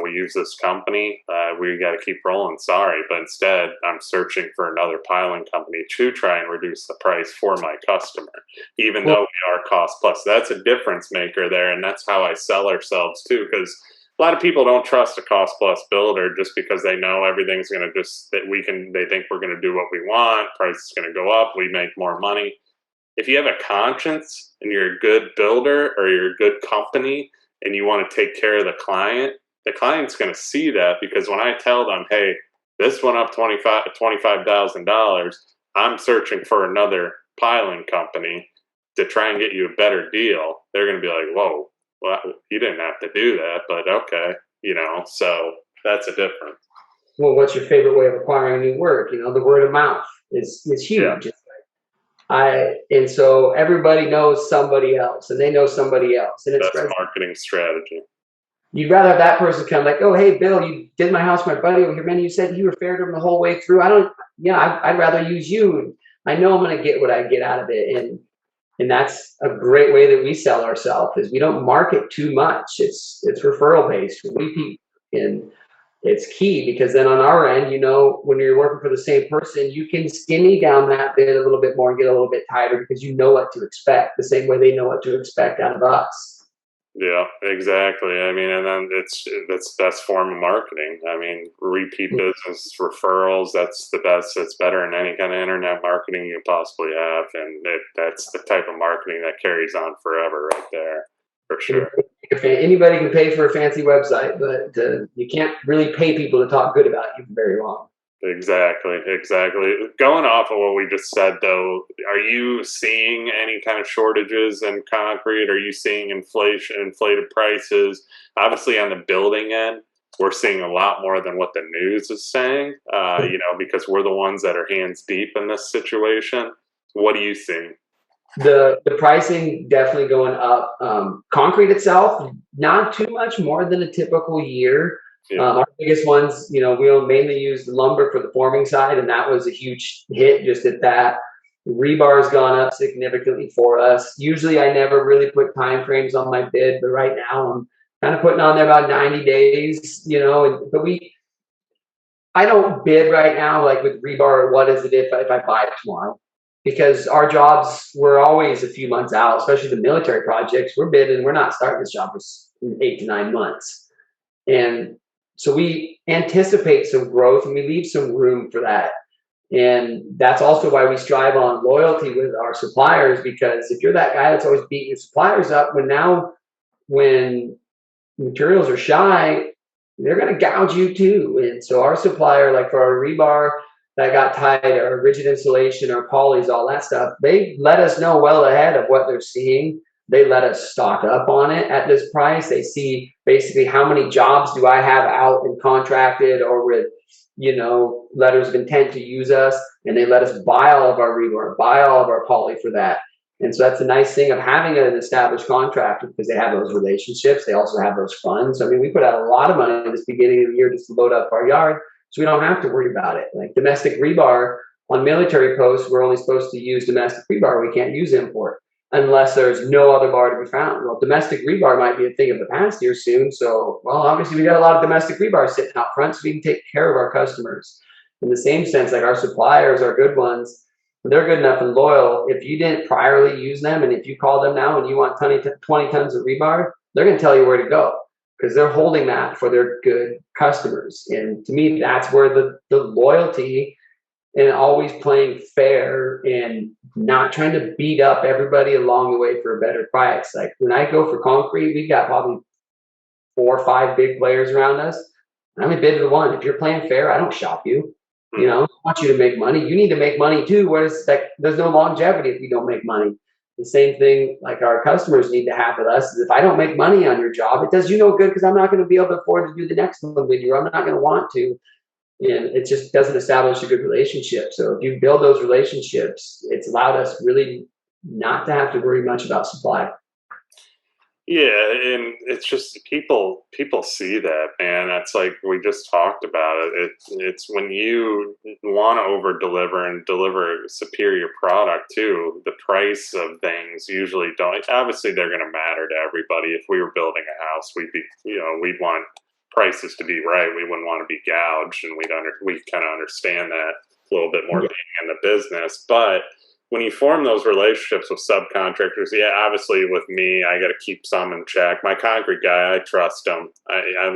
We use this company. We got to keep rolling. Sorry, but instead, I'm searching for another piling company to try and reduce the price for my customer, even though we are cost plus. That's a difference maker there, and that's how I sell ourselves too, because a lot of people don't trust a cost plus builder just because they know everything's going to they think we're going to do what we want. Price is going to go up. We make more money. If you have a conscience and you're a good builder or you're a good company and you want to take care of the client's going to see that, because when I tell them, hey, this went up $25,000, I'm searching for another piling company to try and get you a better deal, they're going to be like, whoa. Well, you didn't have to do that, but okay, so that's a difference. Well, what's your favorite way of acquiring new work? The word of mouth is huge. Yeah. And so everybody knows somebody else, and they know somebody else, and it's best marketing strategy. You'd rather have that person come like, oh, hey, Bill, you did my house, my buddy over here, man. You said you were fair to him the whole way through. I'd rather use you. I know I'm going to get what I get out of it, and that's a great way that we sell ourselves. Is we don't market too much. It's referral based. And it's key because then on our end, you know, when you're working for the same person, you can skinny down that bid a little bit more and get a little bit tighter because you know what to expect the same way they know what to expect out of us. Yeah, exactly. I mean, and then that's the best form of marketing. I mean, repeat business referrals, that's the best. It's better than any kind of internet marketing you possibly have. And that's the type of marketing that carries on forever right there, for sure. Anybody can pay for a fancy website, but you can't really pay people to talk good about you for very long. Exactly, exactly. Going off of what we just said, though, are you seeing any kind of shortages in concrete? Are you seeing inflated prices? Obviously, on the building end, we're seeing a lot more than what the news is saying, you know, because we're the ones that are hands deep in this situation. What do you think? The pricing definitely going up. Concrete itself, not too much more than a typical year. Yeah. Our biggest ones, you know, we'll mainly use the lumber for the forming side, and that was a huge hit just at that. Rebar's gone up significantly for us. Usually I never really put time frames on my bid, but right now I'm kind of putting on there about 90 days, you know, but I don't bid right now like with rebar, what is it if I buy it tomorrow? Because our jobs were always a few months out, especially the military projects. We're bidding, we're not starting this job for 8 to 9 months. And so we anticipate some growth and we leave some room for that. And that's also why we strive on loyalty with our suppliers, because if you're that guy that's always beating your suppliers up, when materials are shy, they're going to gouge you too. And so our supplier, like for our rebar that got tight, our rigid insulation, our polys, all that stuff, they let us know well ahead of what they're seeing. They let us stock up on it at this price. They see basically how many jobs do I have out and contracted or with, you know, letters of intent to use us. And they let us buy all of our rebar, buy all of our poly for that. And so that's a nice thing of having an established contractor, because they have those relationships. They also have those funds. I mean, we put out a lot of money in this beginning of the year just to load up our yard, so we don't have to worry about it. Like domestic rebar on military posts, we're only supposed to use domestic rebar. We can't use import unless there's no other bar to be found. Well, domestic rebar might be a thing of the past here soon. So, well, obviously we got a lot of domestic rebar sitting out front so we can take care of our customers. In the same sense, like our suppliers are good ones. They're good enough and loyal. If you didn't priorly use them, and if you call them now and you want 20 tons of rebar, they're going to tell you where to go because they're holding that for their good customers. And to me, that's where the loyalty and always playing fair and not trying to beat up everybody along the way for a better price. Like when I go for concrete, we've got probably 4 or 5 big players around us. I'm a bid to the one. If you're playing fair, I don't shop you. You know, I want you to make money. You need to make money too. Whereas like there's no longevity if you don't make money. The same thing like our customers need to have with us is if I don't make money on your job, it does you no good because I'm not going to be able to afford to do the next one with you. I'm not going to want to. And it just doesn't establish a good relationship. So if you build those relationships, it's allowed us really not to have to worry much about supply. Yeah, and it's just people see that, man. That's like we just talked about it. It's when you want to over deliver and deliver superior product too, the price of things usually don't. Obviously, they're going to matter to everybody. If we were building a house, we'd want prices to be right. We wouldn't want to be gouged, and we kind of understand that a little bit more being in the business, but when you form those relationships with subcontractors, yeah, obviously with me, I got to keep some in check. My concrete guy, I trust him.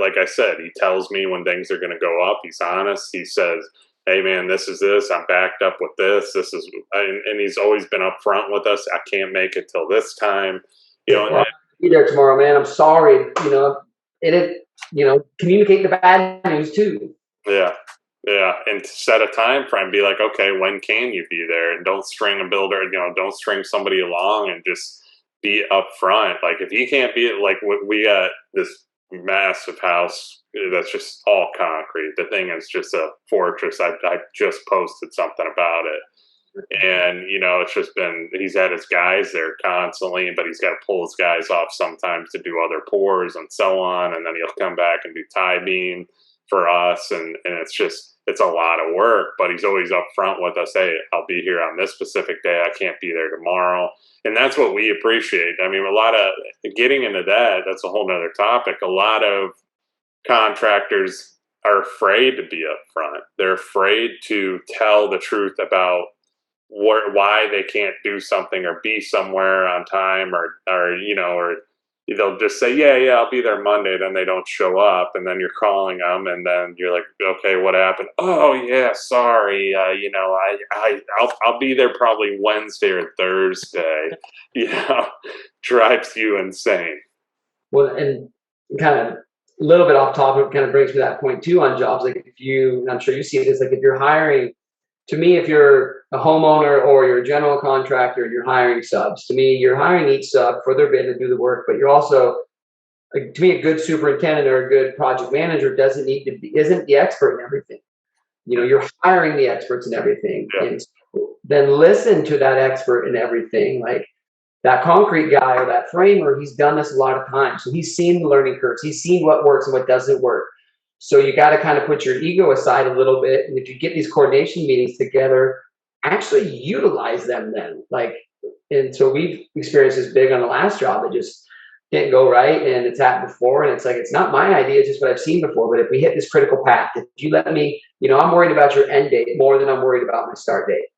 Like I said, he tells me when things are going to go up. He's honest. He says, "Hey, man, this is this. I'm backed up with this. This is," and he's always been upfront with us. I can't make it till this time. You know, well, I'll be there tomorrow, man. I'm sorry. You know, communicate the bad news too. Yeah. Yeah, and set a time frame. Be like, okay, when can you be there? And don't string a builder. Don't string somebody along, and just be upfront. Like if he can't be like we got this massive house that's just all concrete. The thing is just a fortress. I just posted something about it, and it's just been he's had his guys there constantly, but he's got to pull his guys off sometimes to do other pours and so on, and then he'll come back and do tie beam for us, and it's a lot of work, but he's always upfront with us. Hey, I'll be here on this specific day. I can't be there tomorrow. And that's what we appreciate. I mean, a lot of getting into that, that's a whole nother topic. A lot of contractors are afraid to be upfront. They're afraid to tell the truth about why they can't do something or be somewhere on time, or they'll just say, yeah, I'll be there Monday. Then they don't show up, and then you're calling them, and then you're like, okay, what happened? Oh yeah, sorry. I'll be there probably Wednesday or Thursday. Drives you insane. Well, and kind of a little bit off topic, kind of brings me to that point too on jobs. Like if you, and I'm sure you see this, like if you're hiring, to me, if you're a homeowner or you're a general contractor, you're hiring subs. To me, you're hiring each sub for their bid to do the work, but you're also, like, to me, a good superintendent or a good project manager isn't the expert in everything. You're hiring the experts in everything. Yeah. And so then listen to that expert in everything. Like that concrete guy or that framer, he's done this a lot of times. So he's seen the learning curves. He's seen what works and what doesn't work. So you got to kind of put your ego aside a little bit. And if you get these coordination meetings together, actually utilize them then. And so we've experienced this big on the last job. It just didn't go right. And it's happened before. And it's like, it's not my idea, it's just what I've seen before. But if we hit this critical path, if you let me, I'm worried about your end date more than I'm worried about my start date.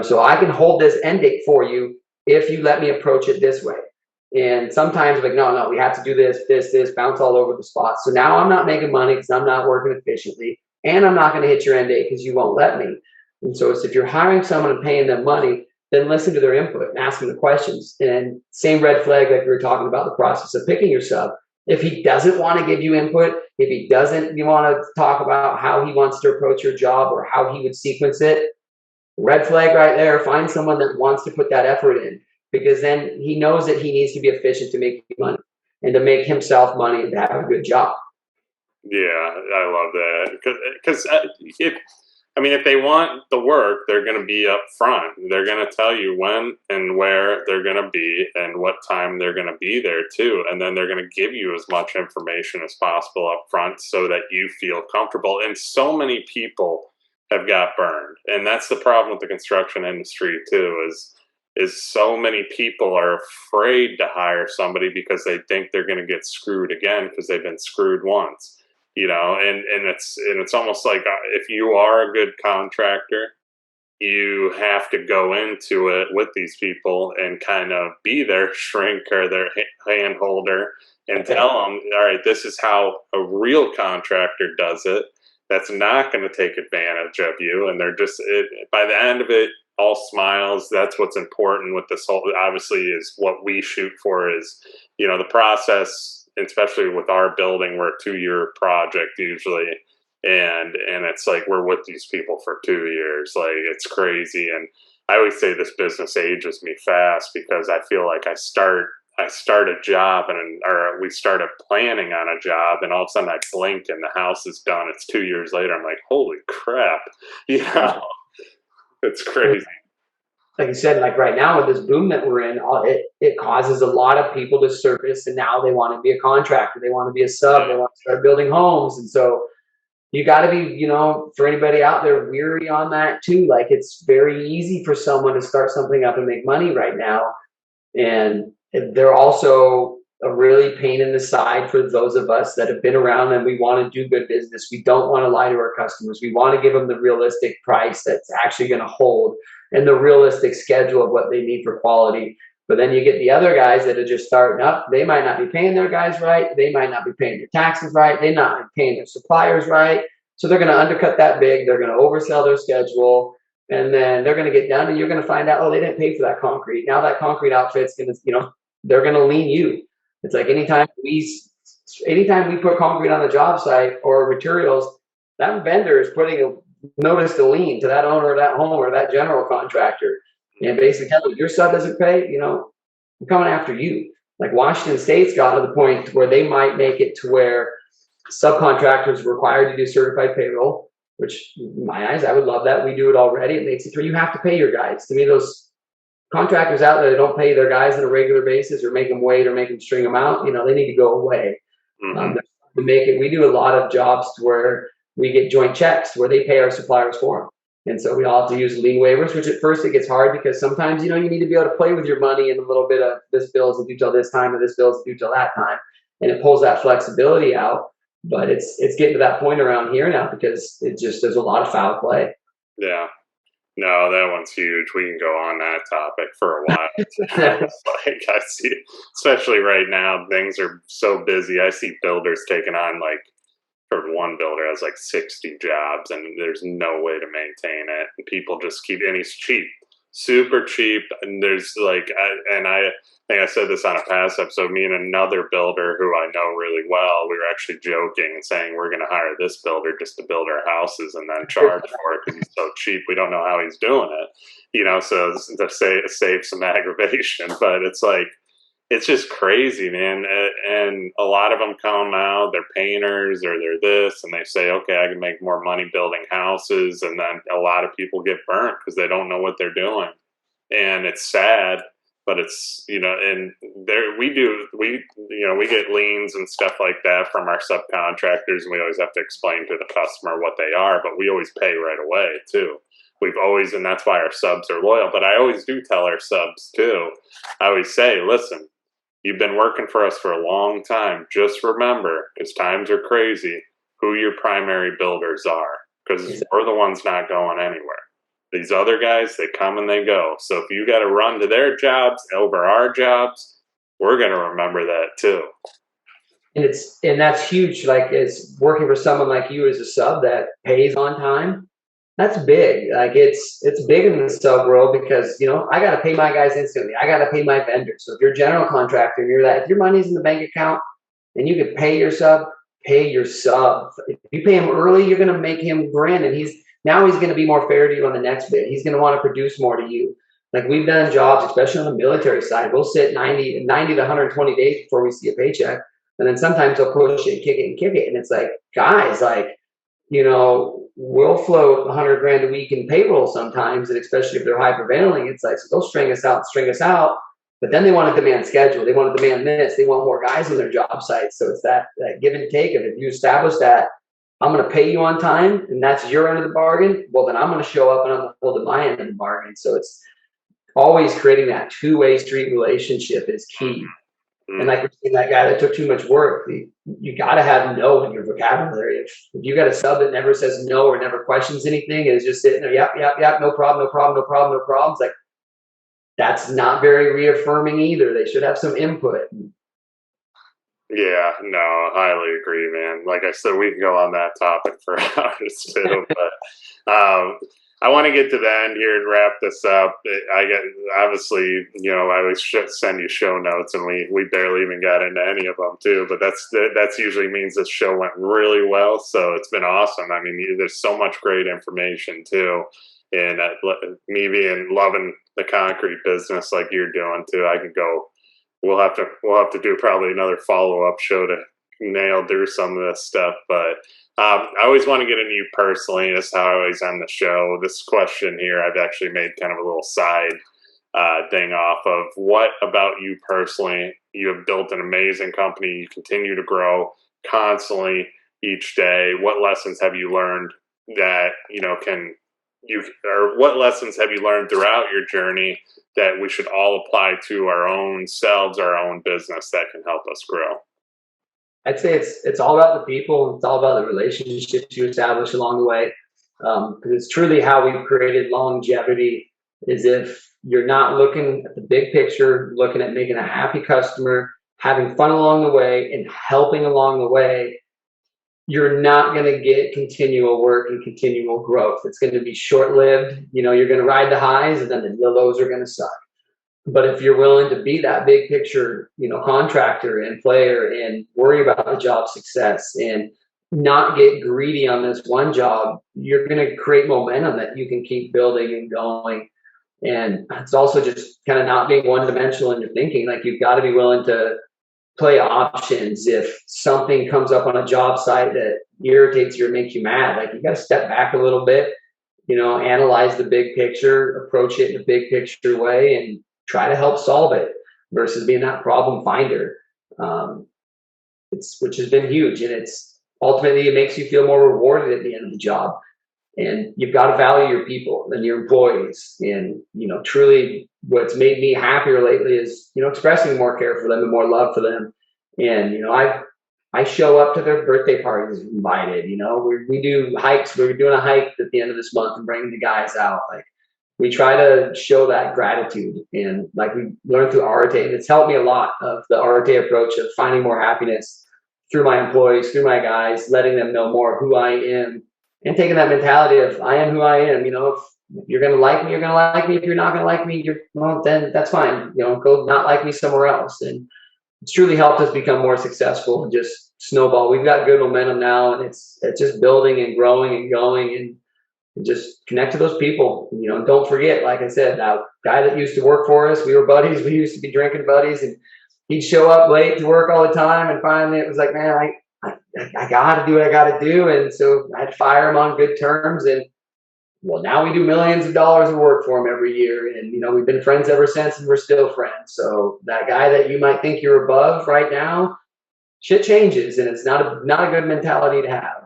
So I can hold this end date for you if you let me approach it this way. And sometimes like, no, we have to do this, bounce all over the spot. So now I'm not making money because I'm not working efficiently, and I'm not going to hit your end date because you won't let me. And so if you're hiring someone and paying them money, then listen to their input and ask them the questions. And same red flag, like we were talking about the process of picking your sub. If he doesn't want to give you input, if he doesn't, you want to talk about how he wants to approach your job or how he would sequence it, red flag right there. Find someone that wants to put that effort in, because then he knows that he needs to be efficient to make money and to make himself money and to have a good job. Yeah, I love that. Because if they want the work, they're going to be up front. They're going to tell you when and where they're going to be and what time they're going to be there too. And then they're going to give you as much information as possible up front so that you feel comfortable. And so many people have got burned. And that's the problem with the construction industry too, is so many people are afraid to hire somebody because they think they're going to get screwed again because they've been screwed once. And it's almost like if you are a good contractor, you have to go into it with these people and kind of be their shrink or their hand holder and tell them, all right, this is how a real contractor does it. That's not going to take advantage of you. And they're just, by the end of it, all smiles. That's what's important with this whole, obviously, is what we shoot for is, the process, especially with our building, we're a 2-year project usually. And it's like, we're with these people for 2 years. Like, it's crazy. And I always say this business ages me fast because I feel like I start a job or we started planning on a job and all of a sudden I blink and the house is done. It's 2 years later. I'm like, holy crap. It's crazy. Like you said, like right now with this boom that we're in, it causes a lot of people to surface, and now they want to be a contractor. They want to be a sub. They want to start building homes. And so you got to be, for anybody out there, weary on that too. Like, it's very easy for someone to start something up and make money right now. And they're also a really pain in the side for those of us that have been around and we want to do good business. We don't want to lie to our customers. We want to give them the realistic price that's actually going to hold and the realistic schedule of what they need for quality. But then you get the other guys that are just starting up. They might not be paying their guys right. They might not be paying their taxes right. They not be paying their suppliers right. So they're going to undercut that big. They're going to oversell their schedule. And then they're going to get done and you're going to find out, oh, they didn't pay for that concrete. Now that concrete outfit's going to, they're going to lean you. It's like anytime we put concrete on the job site or materials, that vendor is putting a notice to lien to that owner of that home or that general contractor. And basically telling them, your sub doesn't pay, I'm coming after you. Like Washington State's got to the point where they might make it to where subcontractors are required to do certified payroll, which in my eyes, I would love that. We do it already. It makes it where you have to pay your guys. To me, those contractors out there that don't pay their guys on a regular basis or make them wait or make them string them out, they need to go away. To make it, we do a lot of jobs to where we get joint checks where they pay our suppliers for them. And so we all have to use lien waivers, which at first it gets hard because sometimes, you need to be able to play with your money and a little bit of this bill is due till this time or this bill is due till that time. And it pulls that flexibility out. but it's getting to that point around here now because there's a lot of foul play. Yeah. No, that one's huge. We can go on that topic for a while. It's like I see, especially right now, things are so busy. I see builders taking on like, for one builder has like 60 jobs, and there's no way to maintain it. And people just keep, and he's cheap, super cheap. And there's like, I think I said this on a past episode. Me and another builder who I know really well, we were actually joking and saying we're going to hire this builder just to build our houses and then charge for it because he's so cheap. We don't know how he's doing it, so to save some aggravation. But it's like, it's just crazy, man. And a lot of them come out, they're painters or they're this, and they say, okay, I can make more money building houses. And then a lot of people get burnt because they don't know what they're doing. And it's sad, but it's, and there we get liens and stuff like that from our subcontractors, and we always have to explain to the customer what they are, but we always pay right away too. And that's why our subs are loyal. But I always do tell our subs too. I always say, listen, you've been working for us for a long time. Just remember, as times are crazy, who your primary builders are, because we're the ones not going anywhere. These other guys, they come and they go. So if you got to run to their jobs over our jobs, we're going to remember that too. And that's huge. Like, it's working for someone like you as a sub that pays on time. That's big. Like, it's big in the sub world because, I got to pay my guys instantly. I got to pay my vendors. So if you're a general contractor and if your money's in the bank account and you could pay your sub, pay your sub. If you pay him early, you're going to make him grin, and he's going to be more fair to you on the next bid. He's going to want to produce more to you. Like, we've done jobs, especially on the military side, we'll sit 90 to 120 days before we see a paycheck. And then sometimes they'll push it and kick it. And it's like, guys, like, we'll float 100 grand a week in payroll sometimes. And especially if they're hyperventilating, it's like, so they'll string us out. But then they want to demand schedule. They want to demand this. They want more guys on their job sites. So it's that give and take of, if you establish that I'm going to pay you on time and that's your end of the bargain, well, then I'm going to show up and I'm going to hold my end of the bargain. So it's always creating that two-way street relationship is key. And like you're saying, that guy that took too much work, you got to have no in your vocabulary. If you got a sub that never says no or never questions anything and is just sitting there, yep, no problem. It's like, that's not very reaffirming either. They should have some input. Yeah, no, I highly agree, man. Like I said, we can go on that topic for hours too, but I want to get to the end here and wrap this up. Obviously, I always send you show notes, and we barely even got into any of them too. But that's usually means this show went really well. So it's been awesome. I mean, there's so much great information too, and me being loving the concrete business like you're doing too. I can go. We'll have to do probably another follow-up show to nail through some of this stuff, but. I always want to get into you personally. That's how I always end the show. This question here, I've actually made kind of a little side thing off of. What about you personally? You have built an amazing company. You continue to grow constantly each day. What lessons have you learned that, what lessons have you learned throughout your journey that we should all apply to our own selves, our own business that can help us grow? I'd say it's all about the people. It's all about the relationships you establish along the way. Because it's truly how we've created longevity. Is if you're not looking at the big picture, looking at making a happy customer, having fun along the way, and helping along the way, you're not going to get continual work and continual growth. It's going to be short-lived. You're going to ride the highs, and then the lows are going to suck. But if you're willing to be that big picture, contractor and player and worry about the job success and not get greedy on this one job, you're going to create momentum that you can keep building and going. And it's also just kind of not being one-dimensional in your thinking. Like, you've got to be willing to play options. If something comes up on a job site that irritates you or makes you mad, like, you got to step back a little bit, analyze the big picture, approach it in a big picture way, and try to help solve it versus being that problem finder. Which has been huge, and it's ultimately, it makes you feel more rewarded at the end of the job. And you've got to value your people and your employees. And truly, what's made me happier lately is expressing more care for them and more love for them. And I show up to their birthday parties invited. You know, we do hikes. We're doing a hike at the end of this month and bringing the guys out. Like, we try to show that gratitude, and like we learned through Arte, and it's helped me a lot of the Arte approach of finding more happiness through my employees, through my guys, letting them know more who I am, and taking that mentality of I am who I am. You know, if you're gonna like me, you're gonna like me. If you're not gonna like me, well, then that's fine. You know, go not like me somewhere else. And it's truly helped us become more successful and just snowball. We've got good momentum now, and it's just building and growing and going, and just connect to those people. You know, don't forget, like I said, that guy that used to work for us, we were buddies. We used to be drinking buddies, and he'd show up late to work all the time. And finally it was like, man, I got to do what I got to do. And so I had to fire him on good terms. And well, now we do millions of dollars of work for him every year. And, you know, we've been friends ever since, and we're still friends. So that guy that you might think you're above right now, shit changes, and it's not a good mentality to have.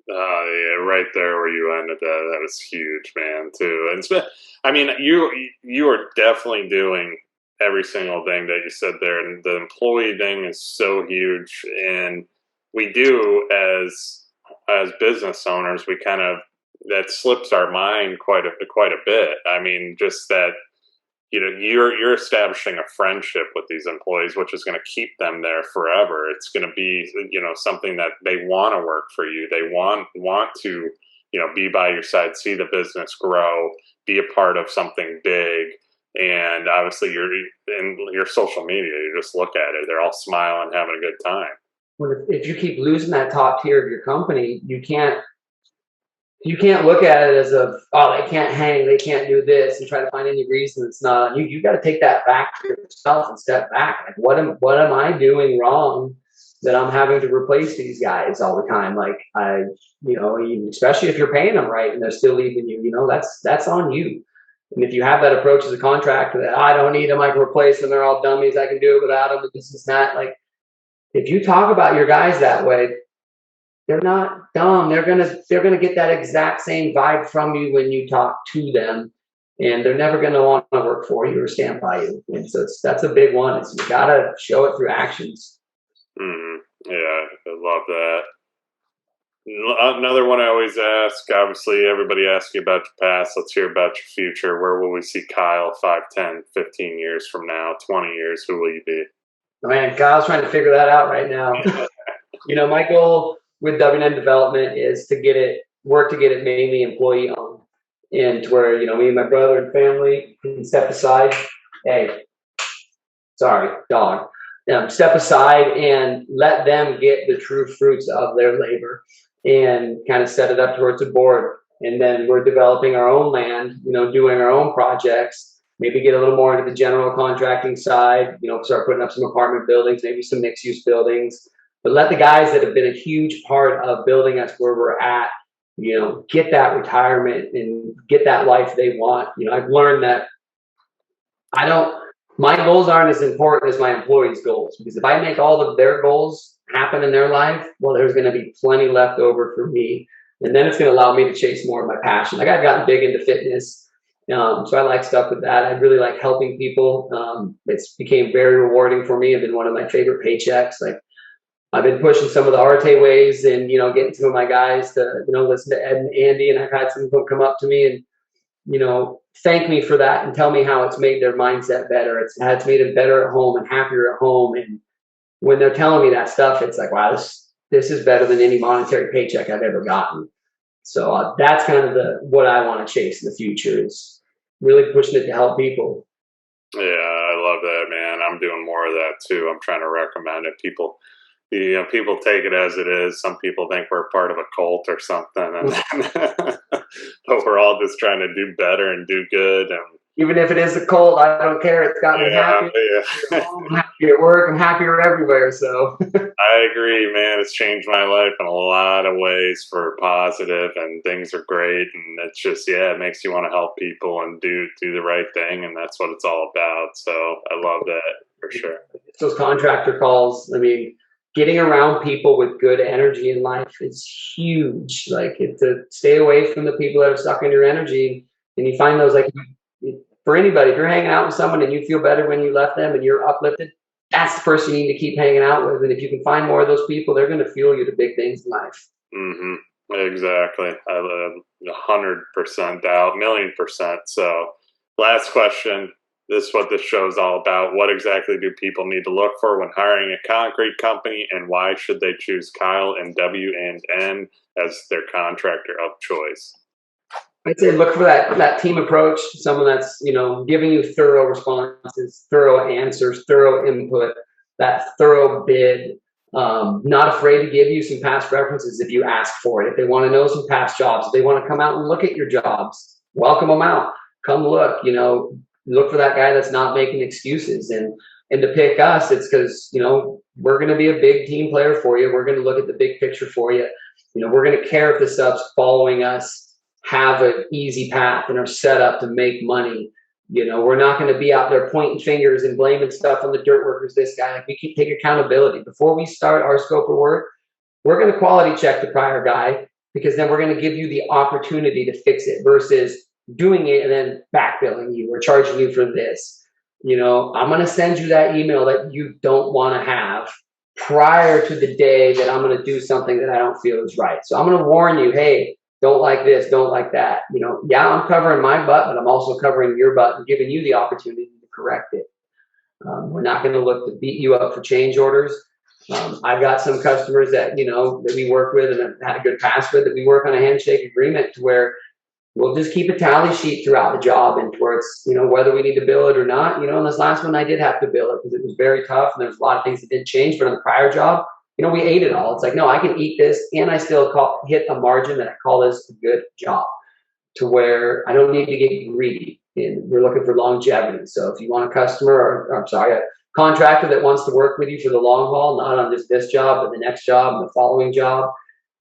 Yeah, right there where you ended that was huge, man, too. And I mean, you are definitely doing every single thing that you said there, and the employee thing is so huge. And we do as business owners, we kind of, that slips our mind quite a bit. I mean, just that, you know, you're establishing a friendship with these employees, which is going to keep them there forever. It's going to be, you know, something that they want to work for you. They want to, you know, be by your side, see the business grow, be a part of something big. And obviously you're in your social media, you just look at it, they're all smiling, having a good time. Well, if you keep losing that top tier of your company, you can't look at it as they can't hang, they can't do this, and try to find any reason it's not. You got to take that back to yourself and step back. Like, what am I doing wrong that I'm having to replace these guys all the time? Like, you know, especially if you're paying them right and they're still leaving you, you know, that's on you. And if you have that approach as a contractor that I don't need them, I can replace them, they're all dummies, I can do it without them, and this is that. Like, if you talk about your guys that way, they're not dumb. They're gonna get that exact same vibe from you when you talk to them, and they're never gonna want to work for you or stand by you. And so that's a big one. Is you gotta show it through actions. Yeah, I love that. Another one I always ask, obviously everybody asks you about your past. Let's hear about your future. Where will we see Kyle 5, 10, 15 years from now, 20 years? Who will you be? Man, Kyle's trying to figure that out right now. You know, my goal with W&N Development is to get it mainly employee owned, and to where, you know, me and my brother and family can step aside. Hey, sorry, dog. Step aside and let them get the true fruits of their labor, and kind of set it up towards a board. And then we're developing our own land, you know, doing our own projects, maybe get a little more into the general contracting side, you know, start putting up some apartment buildings, maybe some mixed use buildings, but let the guys that have been a huge part of building us where we're at, you know, get that retirement and get that life they want. You know, I've learned that my goals aren't as important as my employees' goals, because if I make all of their goals happen in their life, well, there's going to be plenty left over for me. And then it's going to allow me to chase more of my passion. Like, I've gotten big into fitness. So I like stuff with that. I really like helping people. It's became very rewarding for me. It's been one of my favorite paychecks. Like, I've been pushing some of the Arte ways, and, you know, getting some of my guys to, you know, listen to Ed and Andy. And I've had some of them come up to me and, you know, thank me for that and tell me how it's made their mindset better. It's made them better at home and happier at home. And when they're telling me that stuff, it's like, wow, this is better than any monetary paycheck I've ever gotten. So that's kind of what I want to chase in the future, is really pushing it to help people. Yeah, I love that, man. I'm doing more of that too. I'm trying to recommend it. People take it as it is. Some people think we're part of a cult or something, but we're all just trying to do better and do good. And even if it is a cult, I don't care. It's got me happy. Yeah. I'm happy at work. I'm happier everywhere. So I agree, man. It's changed my life in a lot of ways for positive, and things are great. And it's just, it makes you want to help people and do the right thing. And that's what it's all about. So I love that for sure. Those contractor calls, I mean, getting around people with good energy in life is huge. Like, to stay away from the people that are sucking your energy. And you find those, like, for anybody, if you're hanging out with someone and you feel better when you left them and you're uplifted, that's the person you need to keep hanging out with. And if you can find more of those people, they're going to fuel you to big things in life. Mm-hmm. Exactly. I live 100% doubt, 1,000,000%. So, last question. This is what this show is all about. What exactly do people need to look for when hiring a concrete company, and why should they choose Kyle and W&N as their contractor of choice? I'd say look for that team approach, someone that's, you know, giving you thorough responses, thorough answers, thorough input, that thorough bid. Not afraid to give you some past references if you ask for it. If they want to know some past jobs, if they want to come out and look at your jobs, welcome them out. Come look, you know, look for that guy that's not making excuses. And to pick us, it's because, you know, we're going to be a big team player for you. We're going to look at the big picture for you. You know, we're going to care if the subs following us have an easy path and are set up to make money. You know, we're not going to be out there pointing fingers and blaming stuff on the dirt workers, this guy. Like, we can take accountability. Before we start our scope of work, we're going to quality check the prior guy, because then we're going to give you the opportunity to fix it versus doing it and then back billing you or charging you for this. You know, I'm going to send you that email that you don't want to have prior to the day that I'm going to do something that I don't feel is right. So I'm going to warn you, hey, don't like this, don't like that. You know, yeah, I'm covering my butt, but I'm also covering your butt and giving you the opportunity to correct it. We're not going to look to beat you up for change orders. I've got some customers that, you know, that we work with and have had a good pass with, that we work on a handshake agreement to where we'll just keep a tally sheet throughout the job, and where it's, you know, whether we need to bill it or not. You know, in this last one, I did have to bill it because it was very tough and there's a lot of things that did change. But on the prior job, you know, we ate it all. It's like, no, I can eat this and I still hit a margin that I call this a good job, to where I don't need to get greedy. And we're looking for longevity. So if you want a customer, or I'm sorry, a contractor that wants to work with you for the long haul, not on just this job, but the next job and the following job,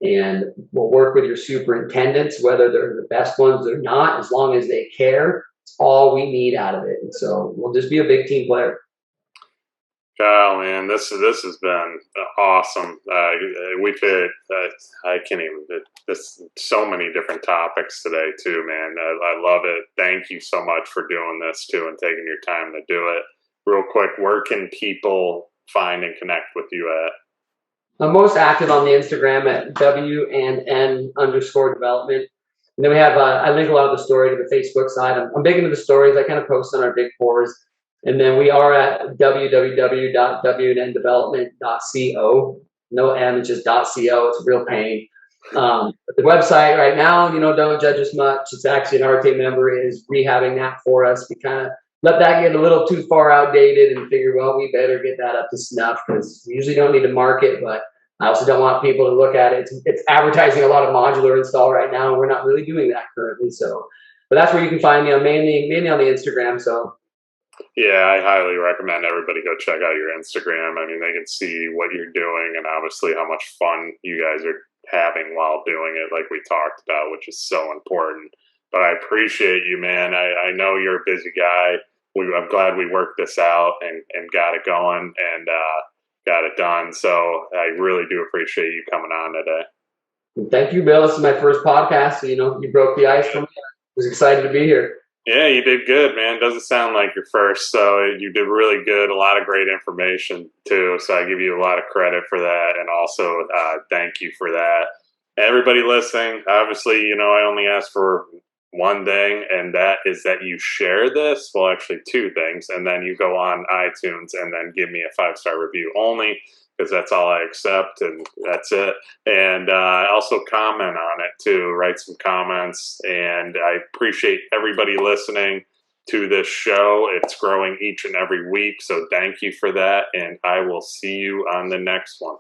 and we'll work with your superintendents, whether they're the best ones or not, as long as they care, it's all we need out of it. And so we'll just be a big team player. Kyle, man, this has been awesome. We've hit, I can't even, this so many different topics today too, man. I love it. Thank you so much for doing this too and taking your time to do it. Real quick, where can people find and connect with you at? I'm most active on the Instagram at W&N_development. And then we have, I link a lot of the story to the Facebook side. I'm big into the stories. I kind of post on our big fours. And then we are at www.wnddevelopment.co. No M, it's just .co. It's a real pain. But the website right now, you know, don't judge us much. It's actually an RTA member is rehabbing that for us. We kind of let that get a little too far outdated and figure, well, we better get that up to snuff, because we usually don't need to market, but I also don't want people to look at it. It's advertising a lot of modular install right now, and we're not really doing that currently. So, but that's where you can find me. I'm mainly on the Instagram. So. Yeah, I highly recommend everybody go check out your Instagram. I mean, they can see what you're doing and obviously how much fun you guys are having while doing it, like we talked about, which is so important. But I appreciate you, man. I know you're a busy guy. I'm glad we worked this out and got it going and got it done. So I really do appreciate you coming on today. Thank you, Bill. This is my first podcast. So, you know, you broke the ice for me. I was excited to be here. Yeah, you did good, man. Doesn't sound like your first, so you did really good. A lot of great information too. So I give you a lot of credit for that, and also thank you for that. Everybody listening, obviously, you know, I only ask for one thing, and that is that you share this. Well, actually, two things, and then you go on iTunes and then give me a 5-star review only, because that's all I accept, and that's it. And also comment on it too. Write some comments, and I appreciate everybody listening to this show. It's growing each and every week, so thank you for that, and I will see you on the next one.